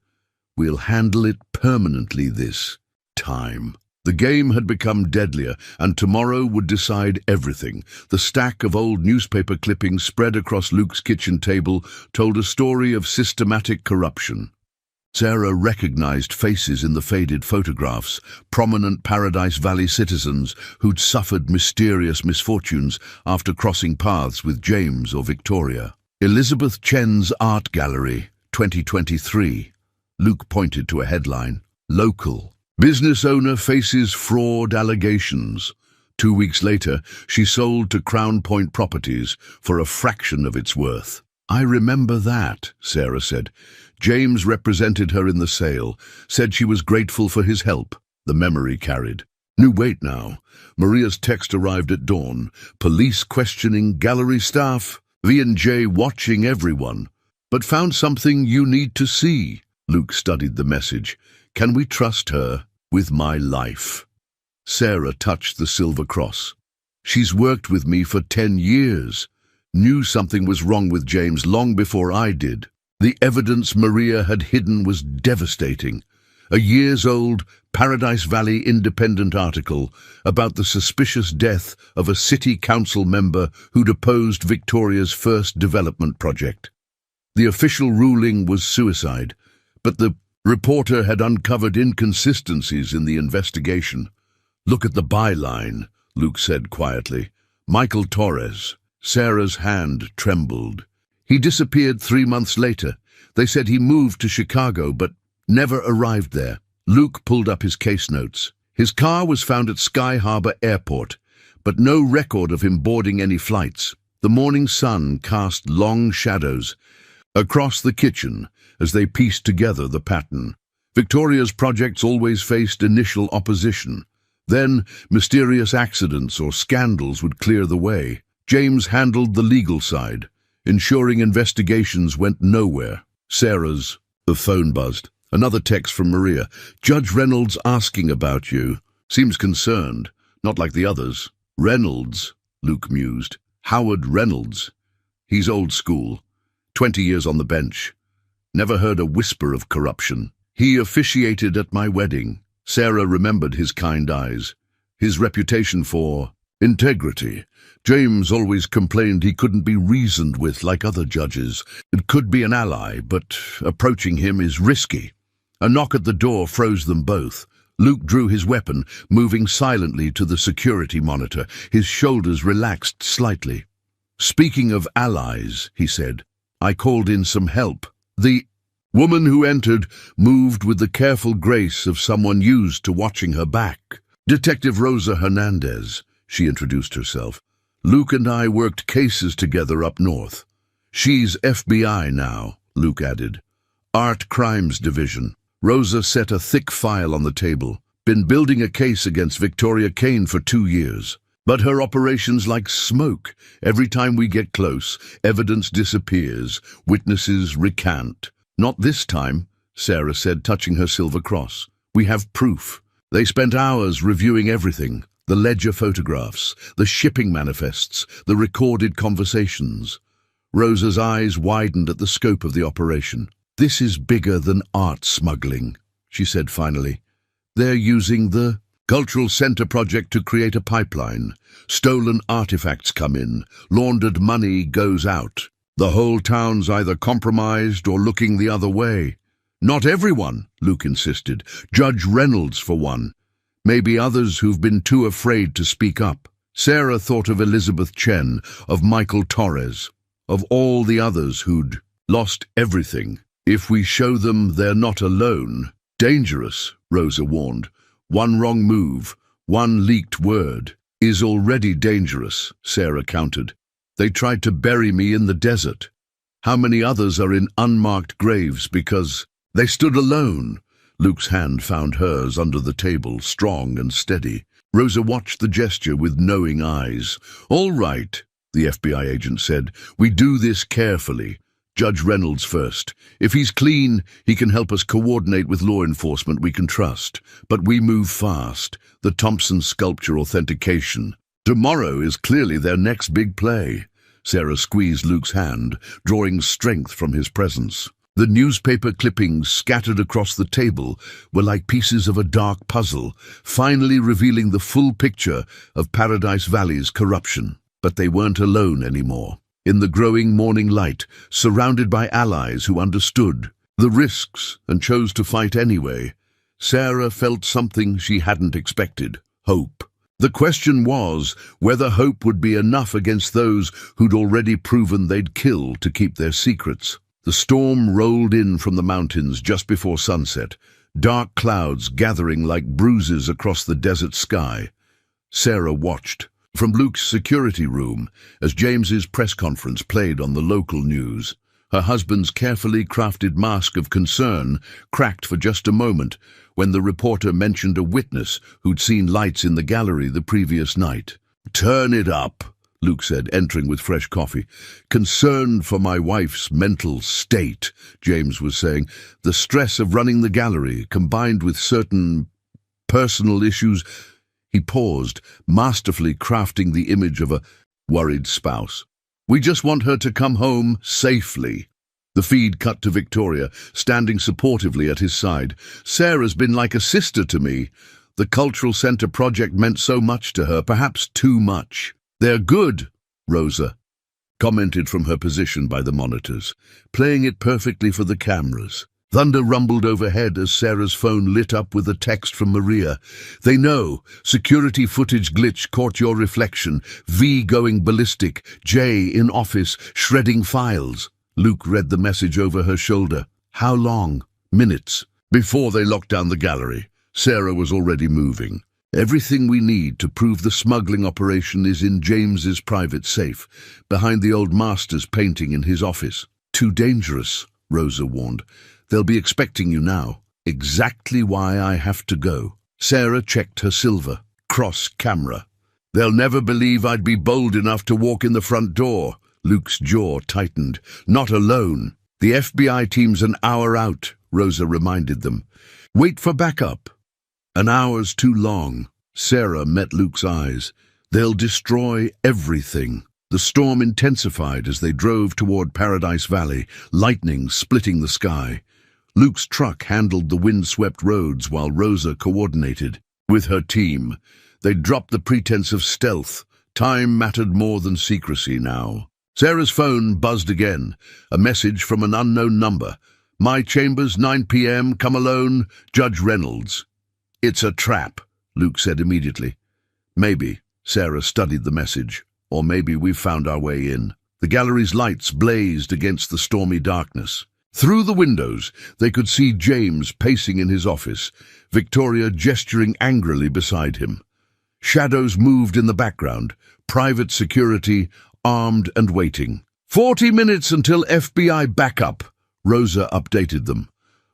Speaker 2: "We'll handle it permanently this time." The game had become deadlier, and tomorrow would decide everything. The stack of old newspaper clippings spread across Luke's kitchen table told a story of systematic corruption. Sarah recognized faces in the faded photographs, prominent Paradise Valley citizens who'd suffered mysterious misfortunes after crossing paths with James or Victoria. "Elizabeth Chen's Art Gallery, 2023. Luke pointed to a headline. "Local. Business owner faces fraud allegations." 2 weeks later, she sold to Crown Point Properties for a fraction of its worth. "I remember that," Sarah said. "James represented her in the sale, said she was grateful for his help." The memory carried. "No, wait now." Maria's text arrived at dawn. "Police questioning gallery staff. V&J watching everyone. But found something you need to see." Luke studied the message. "Can we trust her with my life?" Sarah touched the silver cross. "She's worked with me for 10 years. Knew something was wrong with James long before I did." The evidence Maria had hidden was devastating. A years-old Paradise Valley Independent article about the suspicious death of a city council member who'd opposed Victoria's first development project. The official ruling was suicide, but the reporter had uncovered inconsistencies in the investigation. "Look at the byline," Luke said quietly. "Michael Torres." Sarah's hand trembled. "He disappeared 3 months later. They said he moved to Chicago, but never arrived there." Luke pulled up his case notes. His car was found at Sky Harbor Airport, but no record of him boarding any flights. The morning sun cast long shadows across the kitchen as they pieced together the pattern. Victoria's projects always faced initial opposition. Then mysterious accidents or scandals would clear the way. James handled the legal side, ensuring investigations went nowhere. The phone buzzed. Another text from Maria. "Judge Reynolds asking about you. Seems concerned, not like the others." "Reynolds," Luke mused. "Howard Reynolds. He's old school. 20 years on the bench. Never heard a whisper of corruption. He officiated at my wedding." Sarah remembered his kind eyes. His reputation for integrity. James always complained he couldn't be reasoned with like other judges. It could be an ally, but approaching him is risky. A knock at the door froze them both. Luke drew his weapon, moving silently to the security monitor. His shoulders relaxed slightly. "Speaking of allies," he said, "I called in some help." The woman who entered moved with the careful grace of someone used to watching her back. "Detective Rosa Hernandez," she introduced herself. "Luke and I worked cases together up north. She's FBI now," Luke added. "Art Crimes Division." Rosa set a thick file on the table. "Been building a case against Victoria Kane for 2 years. But her operation's like smoke. Every time we get close, evidence disappears, witnesses recant. Not this time, Sarah said, touching her silver cross. We have proof. They spent hours reviewing everything. The ledger photographs, the shipping manifests, the recorded conversations. Rosa's eyes widened at the scope of the operation. This is bigger than art smuggling, she said finally. They're using the Cultural Center project to create a pipeline. Stolen artifacts come in, laundered money goes out. The whole town's either compromised or looking the other way. Not everyone, Luke insisted. Judge Reynolds, for one. Maybe others who've been too afraid to speak up. Sarah thought of Elizabeth Chen, of Michael Torres, of all the others who'd lost everything. If we show them they're not alone. Dangerous, Rosa warned. One wrong move, one leaked word, is already dangerous, Sarah countered. They tried to bury me in the desert. How many others are in unmarked graves because they stood alone? Luke's hand found hers under the table, strong and steady. Rosa watched the gesture with knowing eyes. All right, the FBI agent said. We do this carefully. Judge Reynolds first. If he's clean, he can help us coordinate with law enforcement we can trust. But we move fast. The Thompson sculpture authentication. Tomorrow is clearly their next big play. Sarah squeezed Luke's hand, drawing strength from his presence. The newspaper clippings scattered across the table were like pieces of a dark puzzle, finally revealing the full picture of Paradise Valley's corruption. But they weren't alone anymore. In the growing morning light, surrounded by allies who understood the risks and chose to fight anyway, Sarah felt something she hadn't expected: hope. The question was whether hope would be enough against those who'd already proven they'd kill to keep their secrets. The storm rolled in from the mountains just before sunset, dark clouds gathering like bruises across the desert sky. Sarah watched from Luke's security room as James's press conference played on the local news. Her husband's carefully crafted mask of concern cracked for just a moment when the reporter mentioned a witness who'd seen lights in the gallery the previous night. "Turn it up," Luke said, entering with fresh coffee. "Concerned for my wife's mental state," James was saying. "The stress of running the gallery, combined with certain personal issues." He paused, masterfully crafting the image of a worried spouse. "We just want her to come home safely." The feed cut to Victoria, standing supportively at his side. "Sarah's been like a sister to me. The Cultural Center project meant so much to her, perhaps too much." "They're good," Rosa commented from her position by the monitors, "playing it perfectly for the cameras." Thunder rumbled overhead as Sarah's phone lit up with a text from Maria. "They know. Security footage glitch caught your reflection. V going ballistic. J in office, shredding files." Luke read the message over her shoulder. "How long?" "Minutes." Before they locked down the gallery, Sarah was already moving. "Everything we need to prove the smuggling operation is in James's private safe, behind the old master's painting in his office." "Too dangerous," Rosa warned. "They'll be expecting you now." "Exactly why I have to go." Sarah checked her silver. Cross camera. "They'll never believe I'd be bold enough to walk in the front door." Luke's jaw tightened. "Not alone." "The FBI team's an hour out," Rosa reminded them. "Wait for backup." "An hour's too long." Sarah met Luke's eyes. "They'll destroy everything." The storm intensified as they drove toward Paradise Valley, lightning splitting the sky. Luke's truck handled the wind-swept roads while Rosa coordinated with her team. They dropped the pretense of stealth. Time mattered more than secrecy now. Sarah's phone buzzed again, a message from an unknown number. "My chambers, 9 p.m, come alone, Judge Reynolds." "It's a trap," Luke said immediately. "Maybe," Sarah studied the message, "or maybe we've found our way in." The gallery's lights blazed against the stormy darkness. Through the windows, they could see James pacing in his office, Victoria gesturing angrily beside him. Shadows moved in the background, private security, armed and waiting. 40 minutes until FBI backup, Rosa updated them.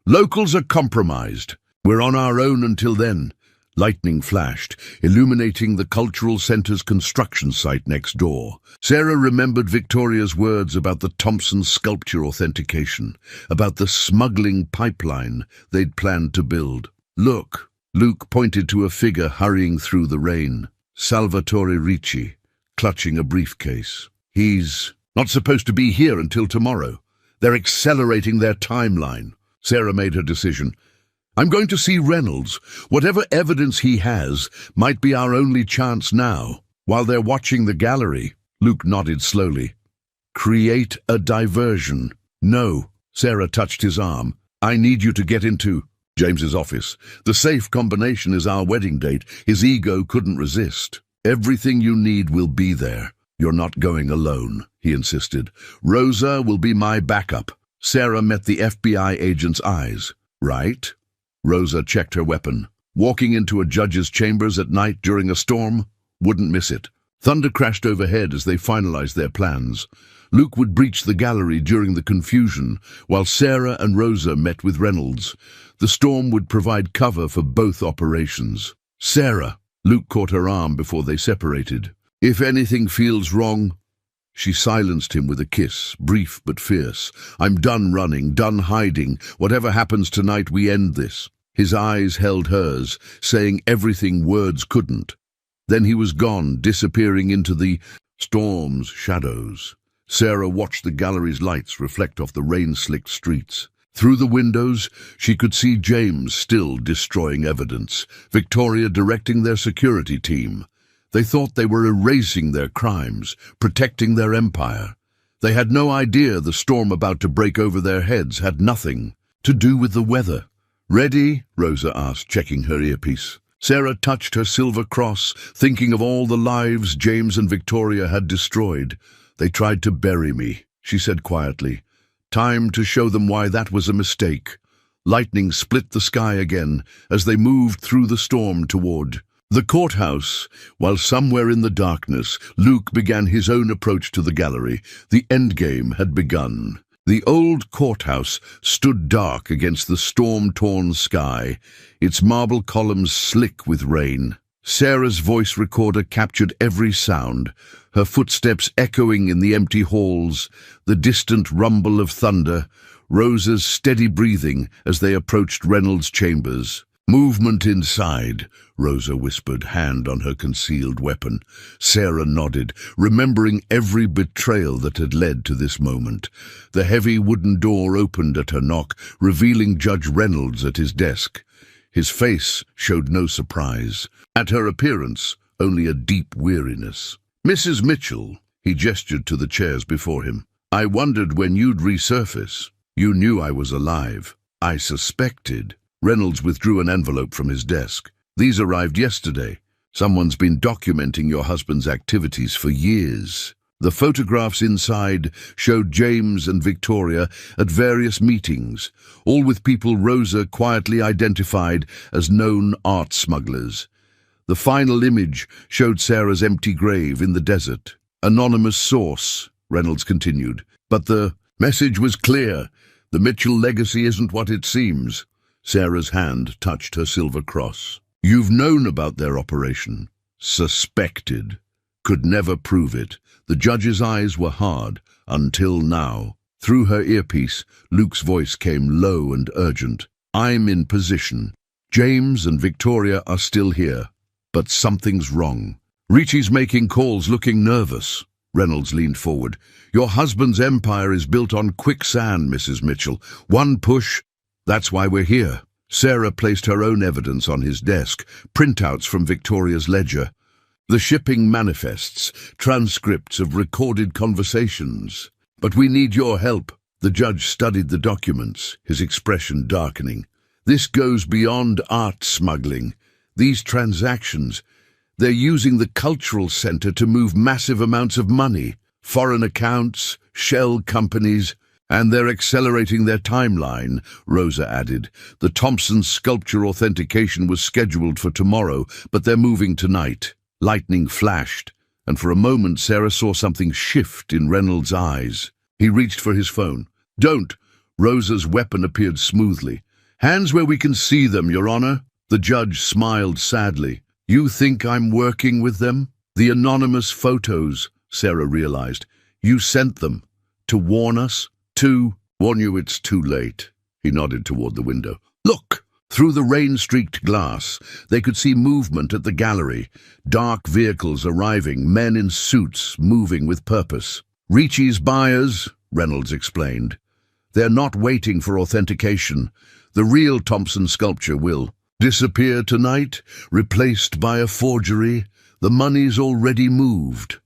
Speaker 2: "Locals are compromised. We're on our own until then. Lightning flashed, illuminating the cultural center's construction site next door. Sarah remembered Victoria's words about the Thompson sculpture authentication, about the smuggling pipeline they'd planned to build. Look, Luke pointed to a figure hurrying through the rain. Salvatore Ricci, clutching a briefcase. He's not supposed to be here until tomorrow. They're accelerating their timeline. Sarah made her decision. I'm going to see Reynolds. Whatever evidence he has might be our only chance now. While they're watching the gallery, Luke nodded slowly. Create a diversion. No. Sarah touched his arm. I need you to get into James's office. The safe combination is our wedding date. His ego couldn't resist. Everything you need will be there. You're not going alone, he insisted. Rosa will be my backup. Sarah met the FBI agent's eyes. Right? Rosa checked her weapon. Walking into a judge's chambers at night during a storm? Wouldn't miss it. Thunder crashed overhead as they finalized their plans. Luke would breach the gallery during the confusion, while Sarah and Rosa met with Reynolds. The storm would provide cover for both operations. Sarah, Luke caught her arm before they separated. If anything feels wrong... She silenced him with a kiss, brief but fierce. I'm done running, done hiding. Whatever happens tonight, we end this. His eyes held hers, saying everything words couldn't. Then he was gone, disappearing into the storm's shadows. Sarah watched the gallery's lights reflect off the rain-slicked streets. Through the windows, she could see James still destroying evidence, Victoria directing their security team. They thought they were erasing their crimes, protecting their empire. They had no idea the storm about to break over their heads had nothing to do with the weather. Ready? Rosa asked, checking her earpiece. Sarah touched her silver cross, thinking of all the lives James and Victoria had destroyed. They tried to bury me, she said quietly. Time to show them why that was a mistake. Lightning split the sky again as they moved through the storm toward the courthouse. While somewhere in the darkness, Luke began his own approach to the gallery. The endgame had begun. The old courthouse stood dark against the storm-torn sky, its marble columns slick with rain. Sarah's voice recorder captured every sound, her footsteps echoing in the empty halls, the distant rumble of thunder, Rosa's steady breathing as they approached Reynolds' chambers. Movement inside, Rosa whispered, hand on her concealed weapon. Sarah nodded, remembering every betrayal that had led to this moment. The heavy wooden door opened at her knock, revealing Judge Reynolds at his desk. His face showed no surprise. At her appearance, only a deep weariness. Mrs. Mitchell, he gestured to the chairs before him. I wondered when you'd resurface. You knew I was alive. I suspected. Reynolds withdrew an envelope from his desk. These arrived yesterday. Someone's been documenting your husband's activities for years. The photographs inside showed James and Victoria at various meetings, all with people Rosa quietly identified as known art smugglers. The final image showed Sarah's empty grave in the desert. Anonymous source, Reynolds continued. But the message was clear. The Mitchell legacy isn't what it seems. Sarah's hand touched her silver cross. You've known about their operation. Suspected. Could never prove it. The judge's eyes were hard, until now. Through her earpiece, Luke's voice came low and urgent. I'm in position. James and Victoria are still here. But something's wrong. Ricci's making calls, looking nervous. Reynolds leaned forward. Your husband's empire is built on quicksand, Mrs. Mitchell. One push... That's why we're here. Sarah placed her own evidence on his desk, printouts from Victoria's ledger. The shipping manifests, transcripts of recorded conversations. But we need your help. The judge studied the documents, his expression darkening. This goes beyond art smuggling. These transactions, they're using the cultural center to move massive amounts of money. Foreign accounts, shell companies... And they're accelerating their timeline, Rosa added. The Thompson sculpture authentication was scheduled for tomorrow, but they're moving tonight. Lightning flashed, and for a moment Sarah saw something shift in Reynolds' eyes. He reached for his phone. Don't! Rosa's weapon appeared smoothly. Hands where we can see them, Your Honor. The judge smiled sadly. You think I'm working with them? The anonymous photos, Sarah realized. You sent them. To warn us? To warn you it's too late. He nodded toward the window. Look! Through the rain-streaked glass, they could see movement at the gallery. Dark vehicles arriving, men in suits moving with purpose. Ricci's buyers, Reynolds explained. They're not waiting for authentication. The real Thompson sculpture will disappear tonight, replaced by a forgery. The money's already moved.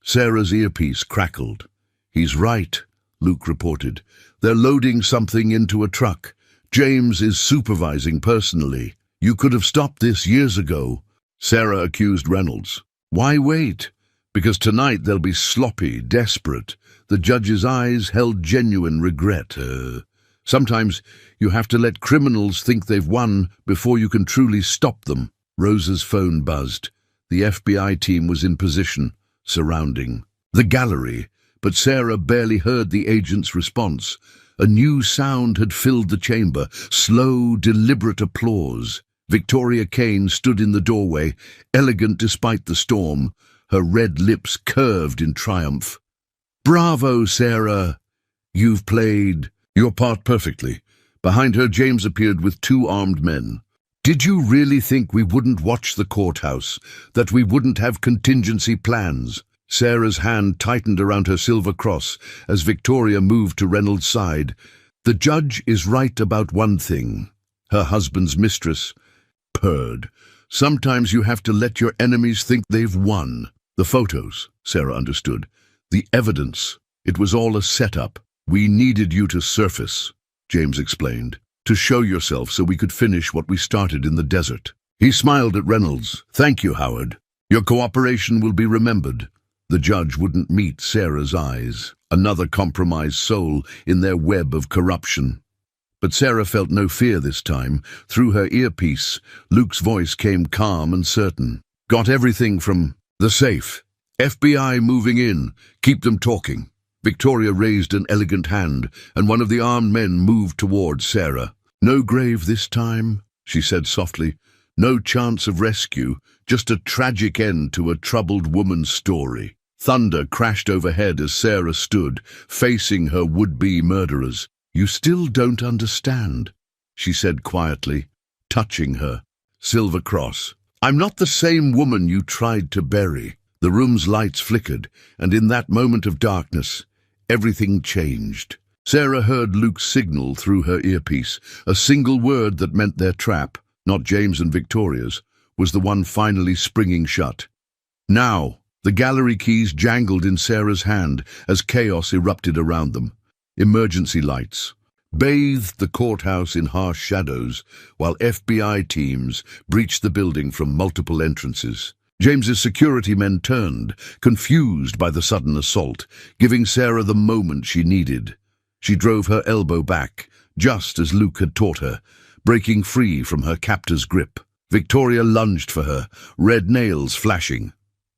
Speaker 2: Sarah's earpiece crackled. He's right, Luke reported. They're loading something into a truck. James is supervising personally. You could have stopped this years ago. Sarah accused Reynolds. Why wait? Because tonight they'll be sloppy, desperate. The judge's eyes held genuine regret. Sometimes you have to let criminals think they've won before you can truly stop them. Rosa's phone buzzed. The FBI team was in position, surrounding the gallery, but Sarah barely heard the agent's response. A new sound had filled the chamber, slow, deliberate applause. Victoria Kane stood in the doorway, elegant despite the storm, her red lips curved in triumph. Bravo, Sarah! You've played your part perfectly. Behind her, James appeared with 2 armed men. Did you really think we wouldn't watch the courthouse, that we wouldn't have contingency plans? Sarah's hand tightened around her silver cross as Victoria moved to Reynolds' side. The judge is right about one thing. Her husband's mistress purred. Sometimes you have to let your enemies think they've won. The photos, Sarah understood. The evidence. It was all a setup. We needed you to surface, James explained, to show yourself so we could finish what we started in the desert. He smiled at Reynolds. Thank you, Howard. Your cooperation will be remembered. The judge wouldn't meet Sarah's eyes, another compromised soul in their web of corruption. But Sarah felt no fear this time. Through her earpiece, Luke's voice came calm and certain. Got everything from the safe. FBI moving in. Keep them talking. Victoria raised an elegant hand, and one of the armed men moved towards Sarah. No grave this time, she said softly. No chance of rescue, just a tragic end to a troubled woman's story. Thunder crashed overhead as Sarah stood, facing her would-be murderers. You still don't understand, she said quietly, touching her silver cross. I'm not the same woman you tried to bury. The room's lights flickered, and in that moment of darkness, everything changed. Sarah heard Luke's signal through her earpiece. A single word that meant their trap, not James and Victoria's, was the one finally springing shut. Now, the gallery keys jangled in Sarah's hand as chaos erupted around them. Emergency lights bathed the courthouse in harsh shadows, while FBI teams breached the building from multiple entrances. James's security men turned, confused by the sudden assault, giving Sarah the moment she needed. She drove her elbow back, just as Luke had taught her, breaking free from her captor's grip. Victoria lunged for her, red nails flashing.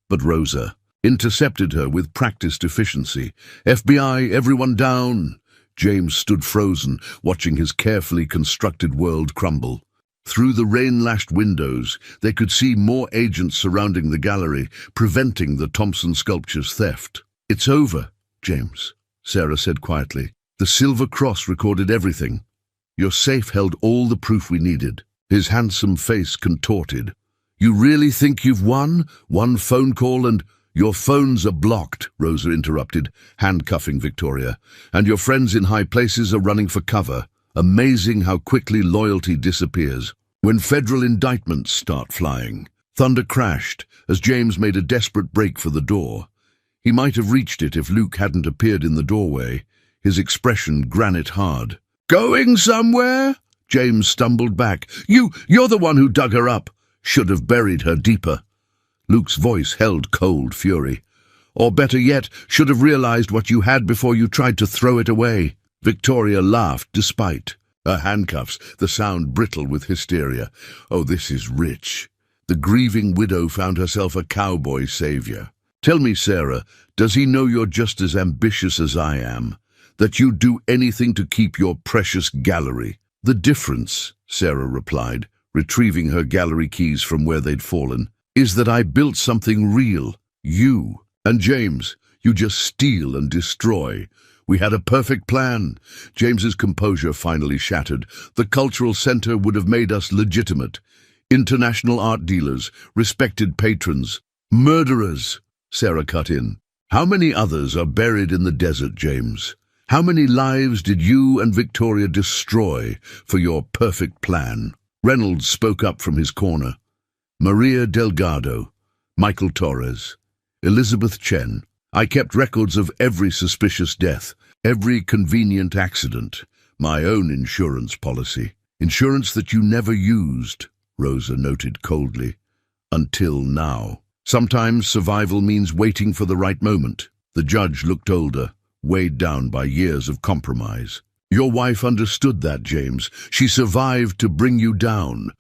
Speaker 2: But Rosa intercepted her with practiced efficiency. FBI, everyone down! James stood frozen, watching his carefully constructed world crumble. Through the rain-lashed windows, they could see more agents surrounding the gallery, preventing the Thompson sculpture's theft. It's over, James, Sarah said quietly. The silver cross recorded everything. Your safe held all the proof we needed. His handsome face contorted. You really think you've won? One phone call and... Your phones are blocked, Rosa interrupted, handcuffing Victoria. And your friends in high places are running for cover. Amazing how quickly loyalty disappears. When federal indictments start flying. Thunder crashed as James made a desperate break for the door. He might have reached it if Luke hadn't appeared in the doorway, his expression granite hard. Going somewhere? James stumbled back. You're the one who dug her up. Should have buried her deeper. Luke's voice held cold fury. Or better yet, should have realized what you had before you tried to throw it away. Victoria laughed despite. Her handcuffs, the sound brittle with hysteria. Oh, this is rich. The grieving widow found herself a cowboy savior. Tell me, Sarah, does he know you're just as ambitious as I am? That you'd do anything to keep your precious gallery? The difference, Sarah replied, retrieving her gallery keys from where they'd fallen, is that I built something real. You and James, you just steal and destroy. We had a perfect plan. James's composure finally shattered. The cultural center would have made us legitimate. International art dealers, respected patrons, murderers, Sarah cut in. How many others are buried in the desert, James? How many lives did you and Victoria destroy for your perfect plan? Reynolds spoke up from his corner. Maria Delgado, Michael Torres, Elizabeth Chen. I kept records of every suspicious death, every convenient accident. My own insurance policy. Insurance that you never used, Rosa noted coldly. Until now. Sometimes survival means waiting for the right moment. The judge looked older, weighed down by years of compromise. Your wife understood that, James. She survived to bring you down.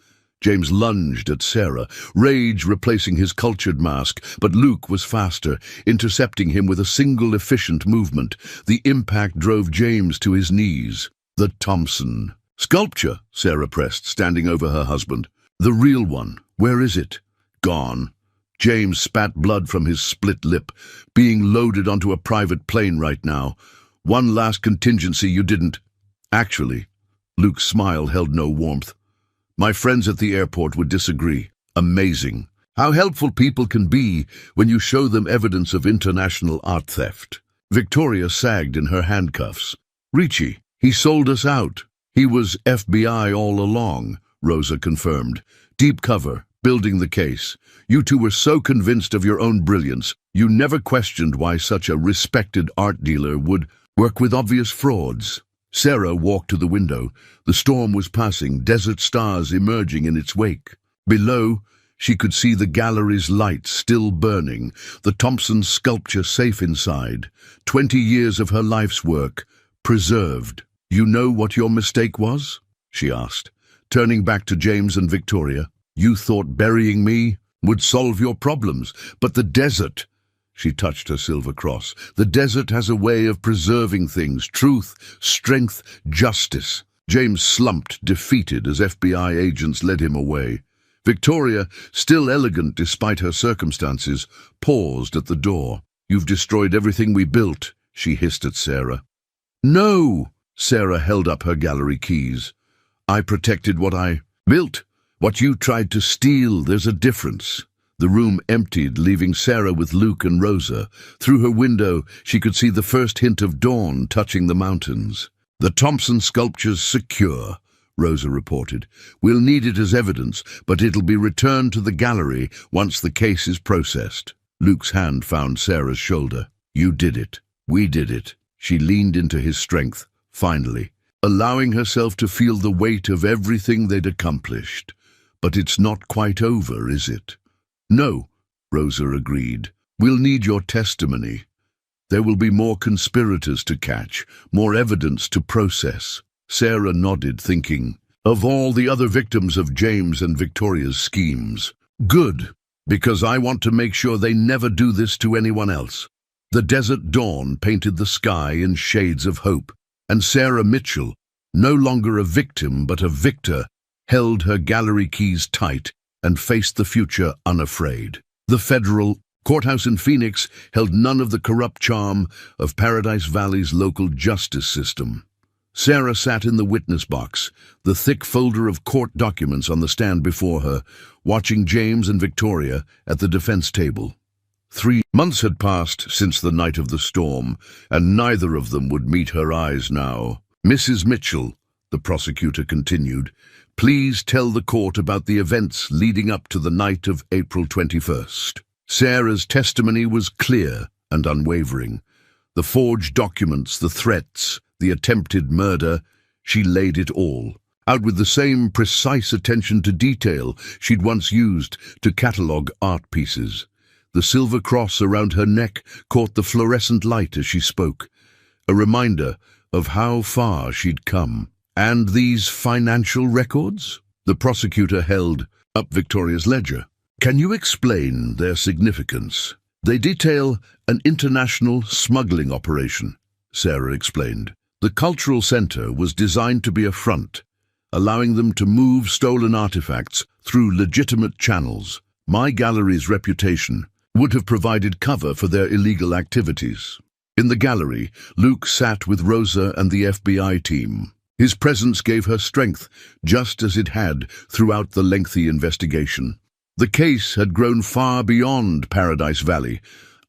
Speaker 2: James lunged at Sarah, rage replacing his cultured mask, but Luke was faster, intercepting him with a single efficient movement. The impact drove James to his knees. The Thompson sculpture, Sarah pressed, standing over her husband. The real one. Where is it? Gone. James spat blood from his split lip, being loaded onto a private plane right now. One last contingency you didn't. Actually, Luke's smile held no warmth. My friends at the airport would disagree. Amazing. How helpful people can be when you show them evidence of international art theft. Victoria sagged in her handcuffs. Ricci, he sold us out. He was FBI all along, Rosa confirmed. Deep cover, building the case. You two were so convinced of your own brilliance, you never questioned why such a respected art dealer would work with obvious frauds. Sarah walked to the window. The storm was passing, desert stars emerging in its wake. Below, she could see the gallery's lights still burning, the Thompson sculpture safe inside. 20 years of her life's work, preserved. You know what your mistake was? She asked, turning back to James and Victoria. You thought burying me would solve your problems, but the desert, she touched her silver cross, the desert has a way of preserving things, truth, strength, justice. James slumped, defeated, as FBI agents led him away. Victoria, still elegant despite her circumstances, paused at the door. You've destroyed everything we built, she hissed at Sarah. No, Sarah held up her gallery keys. I protected what I built. What you tried to steal, there's a difference. The room emptied, leaving Sarah with Luke and Rosa. Through her window, she could see the first hint of dawn touching the mountains. The Thompson sculpture's secure, Rosa reported. We'll need it as evidence, but it'll be returned to the gallery once the case is processed. Luke's hand found Sarah's shoulder. You did it. We did it. She leaned into his strength, finally, allowing herself to feel the weight of everything they'd accomplished. But it's not quite over, is it? No, Rosa agreed. We'll need your testimony. There will be more conspirators to catch, more evidence to process. Sarah nodded, thinking, of all the other victims of James and Victoria's schemes. Good, because I want to make sure they never do this to anyone else. The desert dawn painted the sky in shades of hope, and Sarah Mitchell, no longer a victim but a victor, held her gallery keys tight and faced the future unafraid. The federal courthouse in Phoenix held none of the corrupt charm of Paradise Valley's local justice system. Sarah sat in the witness box, the thick folder of court documents on the stand before her, watching James and Victoria at the defense table. 3 months had passed since the night of the storm, and neither of them would meet her eyes now. Mrs. Mitchell, the prosecutor continued, please tell the court about the events leading up to the night of April 21st. Sarah's testimony was clear and unwavering. The forged documents, the threats, the attempted murder, she laid it all, out with the same precise attention to detail she'd once used to catalogue art pieces. The silver cross around her neck caught the fluorescent light as she spoke, a reminder of how far she'd come. And these financial records? The prosecutor held up Victoria's ledger. Can you explain their significance? They detail an international smuggling operation, Sarah explained. The cultural center was designed to be a front, allowing them to move stolen artifacts through legitimate channels. My gallery's reputation would have provided cover for their illegal activities. In the gallery, Luke sat with Rosa and the FBI team. His presence gave her strength, just as it had throughout the lengthy investigation. The case had grown far beyond Paradise Valley,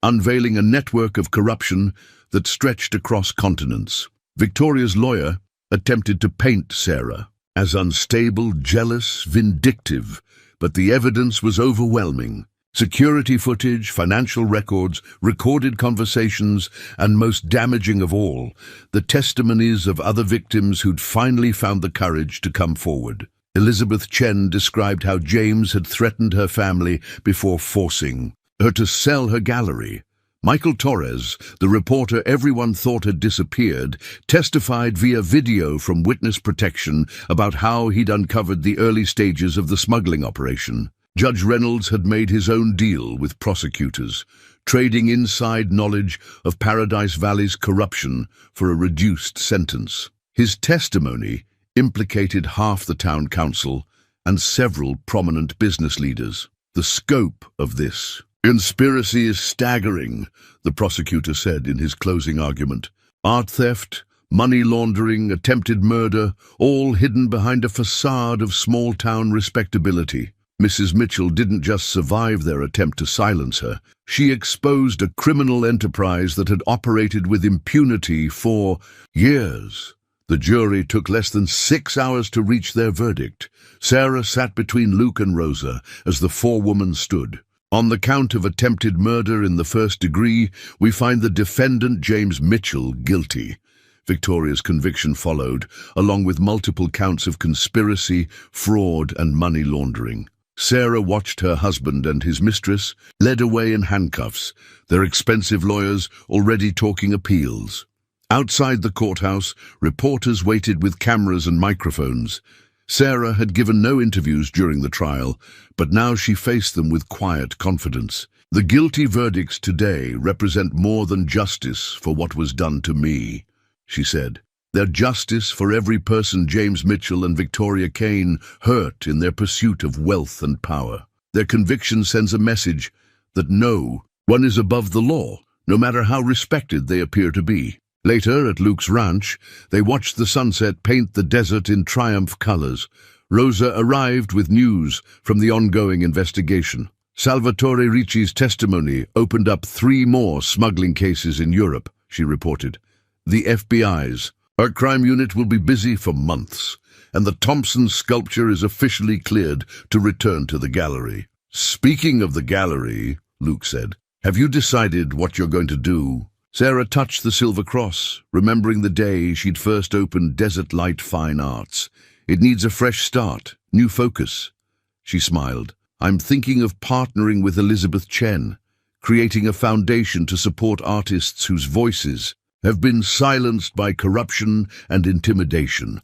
Speaker 2: unveiling a network of corruption that stretched across continents. Victoria's lawyer attempted to paint Sarah as unstable, jealous, vindictive, but the evidence was overwhelming. Security footage, financial records, recorded conversations, and most damaging of all, the testimonies of other victims who'd finally found the courage to come forward. Elizabeth Chen described how James had threatened her family before forcing her to sell her gallery. Michael Torres, the reporter everyone thought had disappeared, testified via video from witness protection about how he'd uncovered the early stages of the smuggling operation. Judge Reynolds had made his own deal with prosecutors, trading inside knowledge of Paradise Valley's corruption for a reduced sentence. His testimony implicated half the town council and several prominent business leaders. The scope of this conspiracy is staggering, the prosecutor said in his closing argument. Art theft, money laundering, attempted murder, all hidden behind a facade of small-town respectability. Mrs. Mitchell didn't just survive their attempt to silence her. She exposed a criminal enterprise that had operated with impunity for years. The jury took less than 6 hours to reach their verdict. Sarah sat between Luke and Rosa as the forewoman stood. On the count of attempted murder in the first degree, we find the defendant, James Mitchell, guilty. Victoria's conviction followed, along with multiple counts of conspiracy, fraud, and money laundering. Sarah watched her husband and his mistress led away in handcuffs, their expensive lawyers already talking appeals. Outside the courthouse, reporters waited with cameras and microphones. Sarah had given no interviews during the trial, but now she faced them with quiet confidence. The guilty verdicts today represent more than justice for what was done to me, she said. They're justice for every person James Mitchell and Victoria Kane hurt in their pursuit of wealth and power. Their conviction sends a message that no one is above the law, no matter how respected they appear to be. Later, at Luke's ranch, they watched the sunset paint the desert in triumph colors. Rosa arrived with news from the ongoing investigation. Salvatore Ricci's testimony opened up 3 more smuggling cases in Europe, she reported. The FBI's. Our crime unit will be busy for months, and the Thompson sculpture is officially cleared to return to the gallery. Speaking of the gallery, Luke said, have you decided what you're going to do? Sarah touched the silver cross, remembering the day she'd first opened Desert Light Fine Arts. It needs a fresh start, new focus. She smiled. I'm thinking of partnering with Elizabeth Chen, creating a foundation to support artists whose voices have been silenced by corruption and intimidation.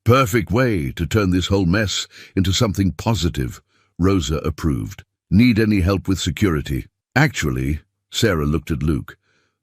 Speaker 2: Perfect way to turn this whole mess into something positive, Rosa approved. Need any help with security? Actually, Sarah looked at Luke.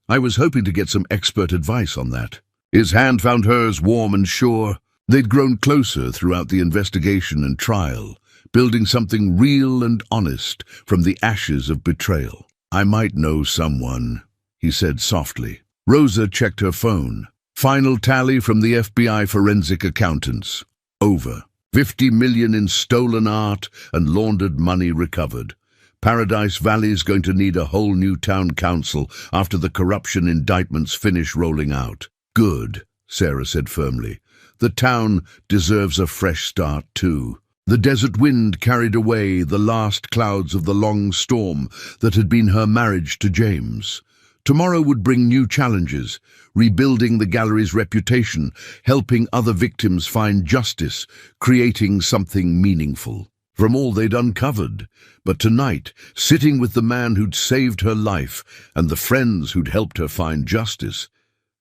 Speaker 2: I was hoping to get some expert advice on that. His hand found hers warm and sure. They'd grown closer throughout the investigation and trial, building something real and honest from the ashes of betrayal. I might know someone, he said softly. Rosa checked her phone. Final tally from the FBI forensic accountants. Over. 50 million in stolen art and laundered money recovered. Paradise Valley's going to need a whole new town council after the corruption indictments finish rolling out. Good, Sarah said firmly. The town deserves a fresh start too. The desert wind carried away the last clouds of the long storm that had been her marriage to James. Tomorrow would bring new challenges, rebuilding the gallery's reputation, helping other victims find justice, creating something meaningful from all they'd uncovered. But tonight, sitting with the man who'd saved her life and the friends who'd helped her find justice,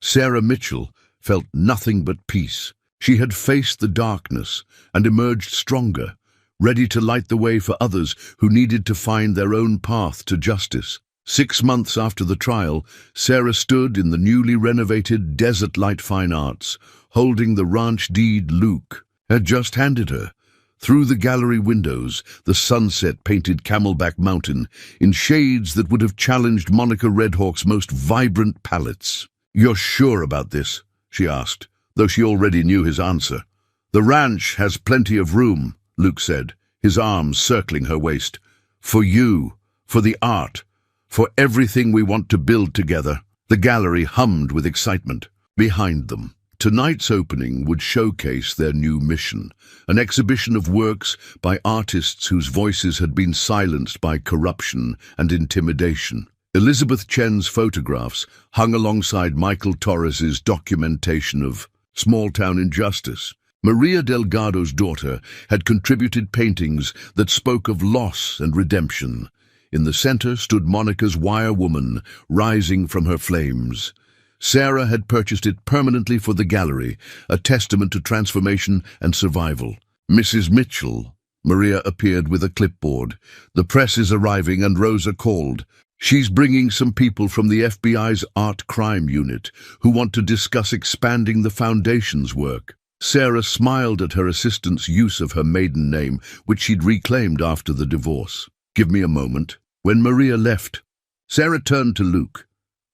Speaker 2: Sarah Mitchell felt nothing but peace. She had faced the darkness and emerged stronger, ready to light the way for others who needed to find their own path to justice. 6 months after the trial, Sarah stood in the newly renovated Desert Light Fine Arts, holding the ranch deed Luke had just handed her. Through the gallery windows, the sunset painted Camelback Mountain in shades that would have challenged Monica Redhawk's most vibrant palettes. "You're sure about this?" she asked, though she already knew his answer. "The ranch has plenty of room," Luke said, his arms circling her waist. "For you, for the art, for everything we want to build together." The gallery hummed with excitement. Behind them, tonight's opening would showcase their new mission, an exhibition of works by artists whose voices had been silenced by corruption and intimidation. Elizabeth Chen's photographs hung alongside Michael Torres's documentation of small-town injustice. Maria Delgado's daughter had contributed paintings that spoke of loss and redemption. In the center stood Monica's wire woman, rising from her flames. Sarah had purchased it permanently for the gallery, a testament to transformation and survival. "Mrs. Mitchell," Maria appeared with a clipboard. "The press is arriving and Rosa called. She's bringing some people from the FBI's Art Crime Unit who want to discuss expanding the Foundation's work." Sarah smiled at her assistant's use of her maiden name, which she'd reclaimed after the divorce. "Give me a moment." When Maria left, Sarah turned to Luke.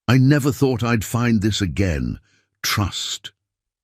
Speaker 2: "I never thought I'd find this again. Trust,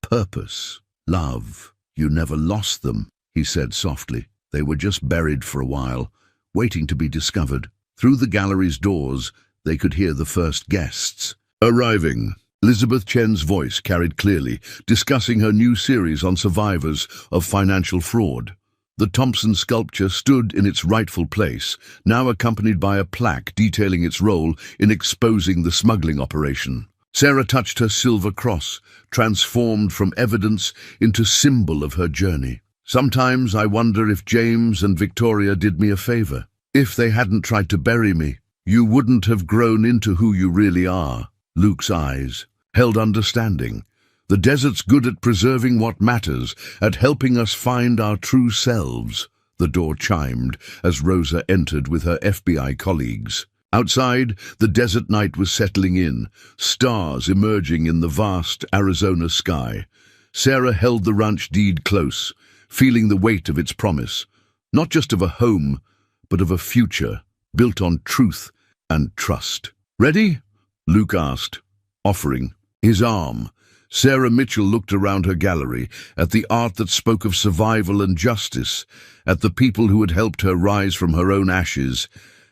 Speaker 2: purpose, love. You never lost them," he said softly. "They were just buried for a while, waiting to be discovered." Through the gallery's doors, they could hear the first guests. Arriving, Elizabeth Chen's voice carried clearly, discussing her new series on survivors of financial fraud. The Thompson sculpture stood in its rightful place, now accompanied by a plaque detailing its role in exposing the smuggling operation. Sarah touched her silver cross, transformed from evidence into symbol of her journey. "Sometimes I wonder if James and Victoria did me a favor. If they hadn't tried to bury me, you wouldn't have grown into who you really are." Luke's eyes held understanding. "The desert's good at preserving what matters, at helping us find our true selves." The door chimed as Rosa entered with her FBI colleagues. Outside, the desert night was settling in, stars emerging in the vast Arizona sky. Sarah held the ranch deed close, feeling the weight of its promise, not just of a home, but of a future built on truth and trust. "Ready?" Luke asked, offering his arm. Sarah Mitchell looked around her gallery, at the art that spoke of survival and justice, at the people who had helped her rise from her own ashes,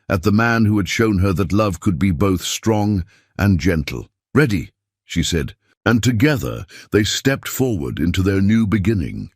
Speaker 2: at the man who had shown her that love could be both strong and gentle. "Ready," she said, and together they stepped forward into their new beginning.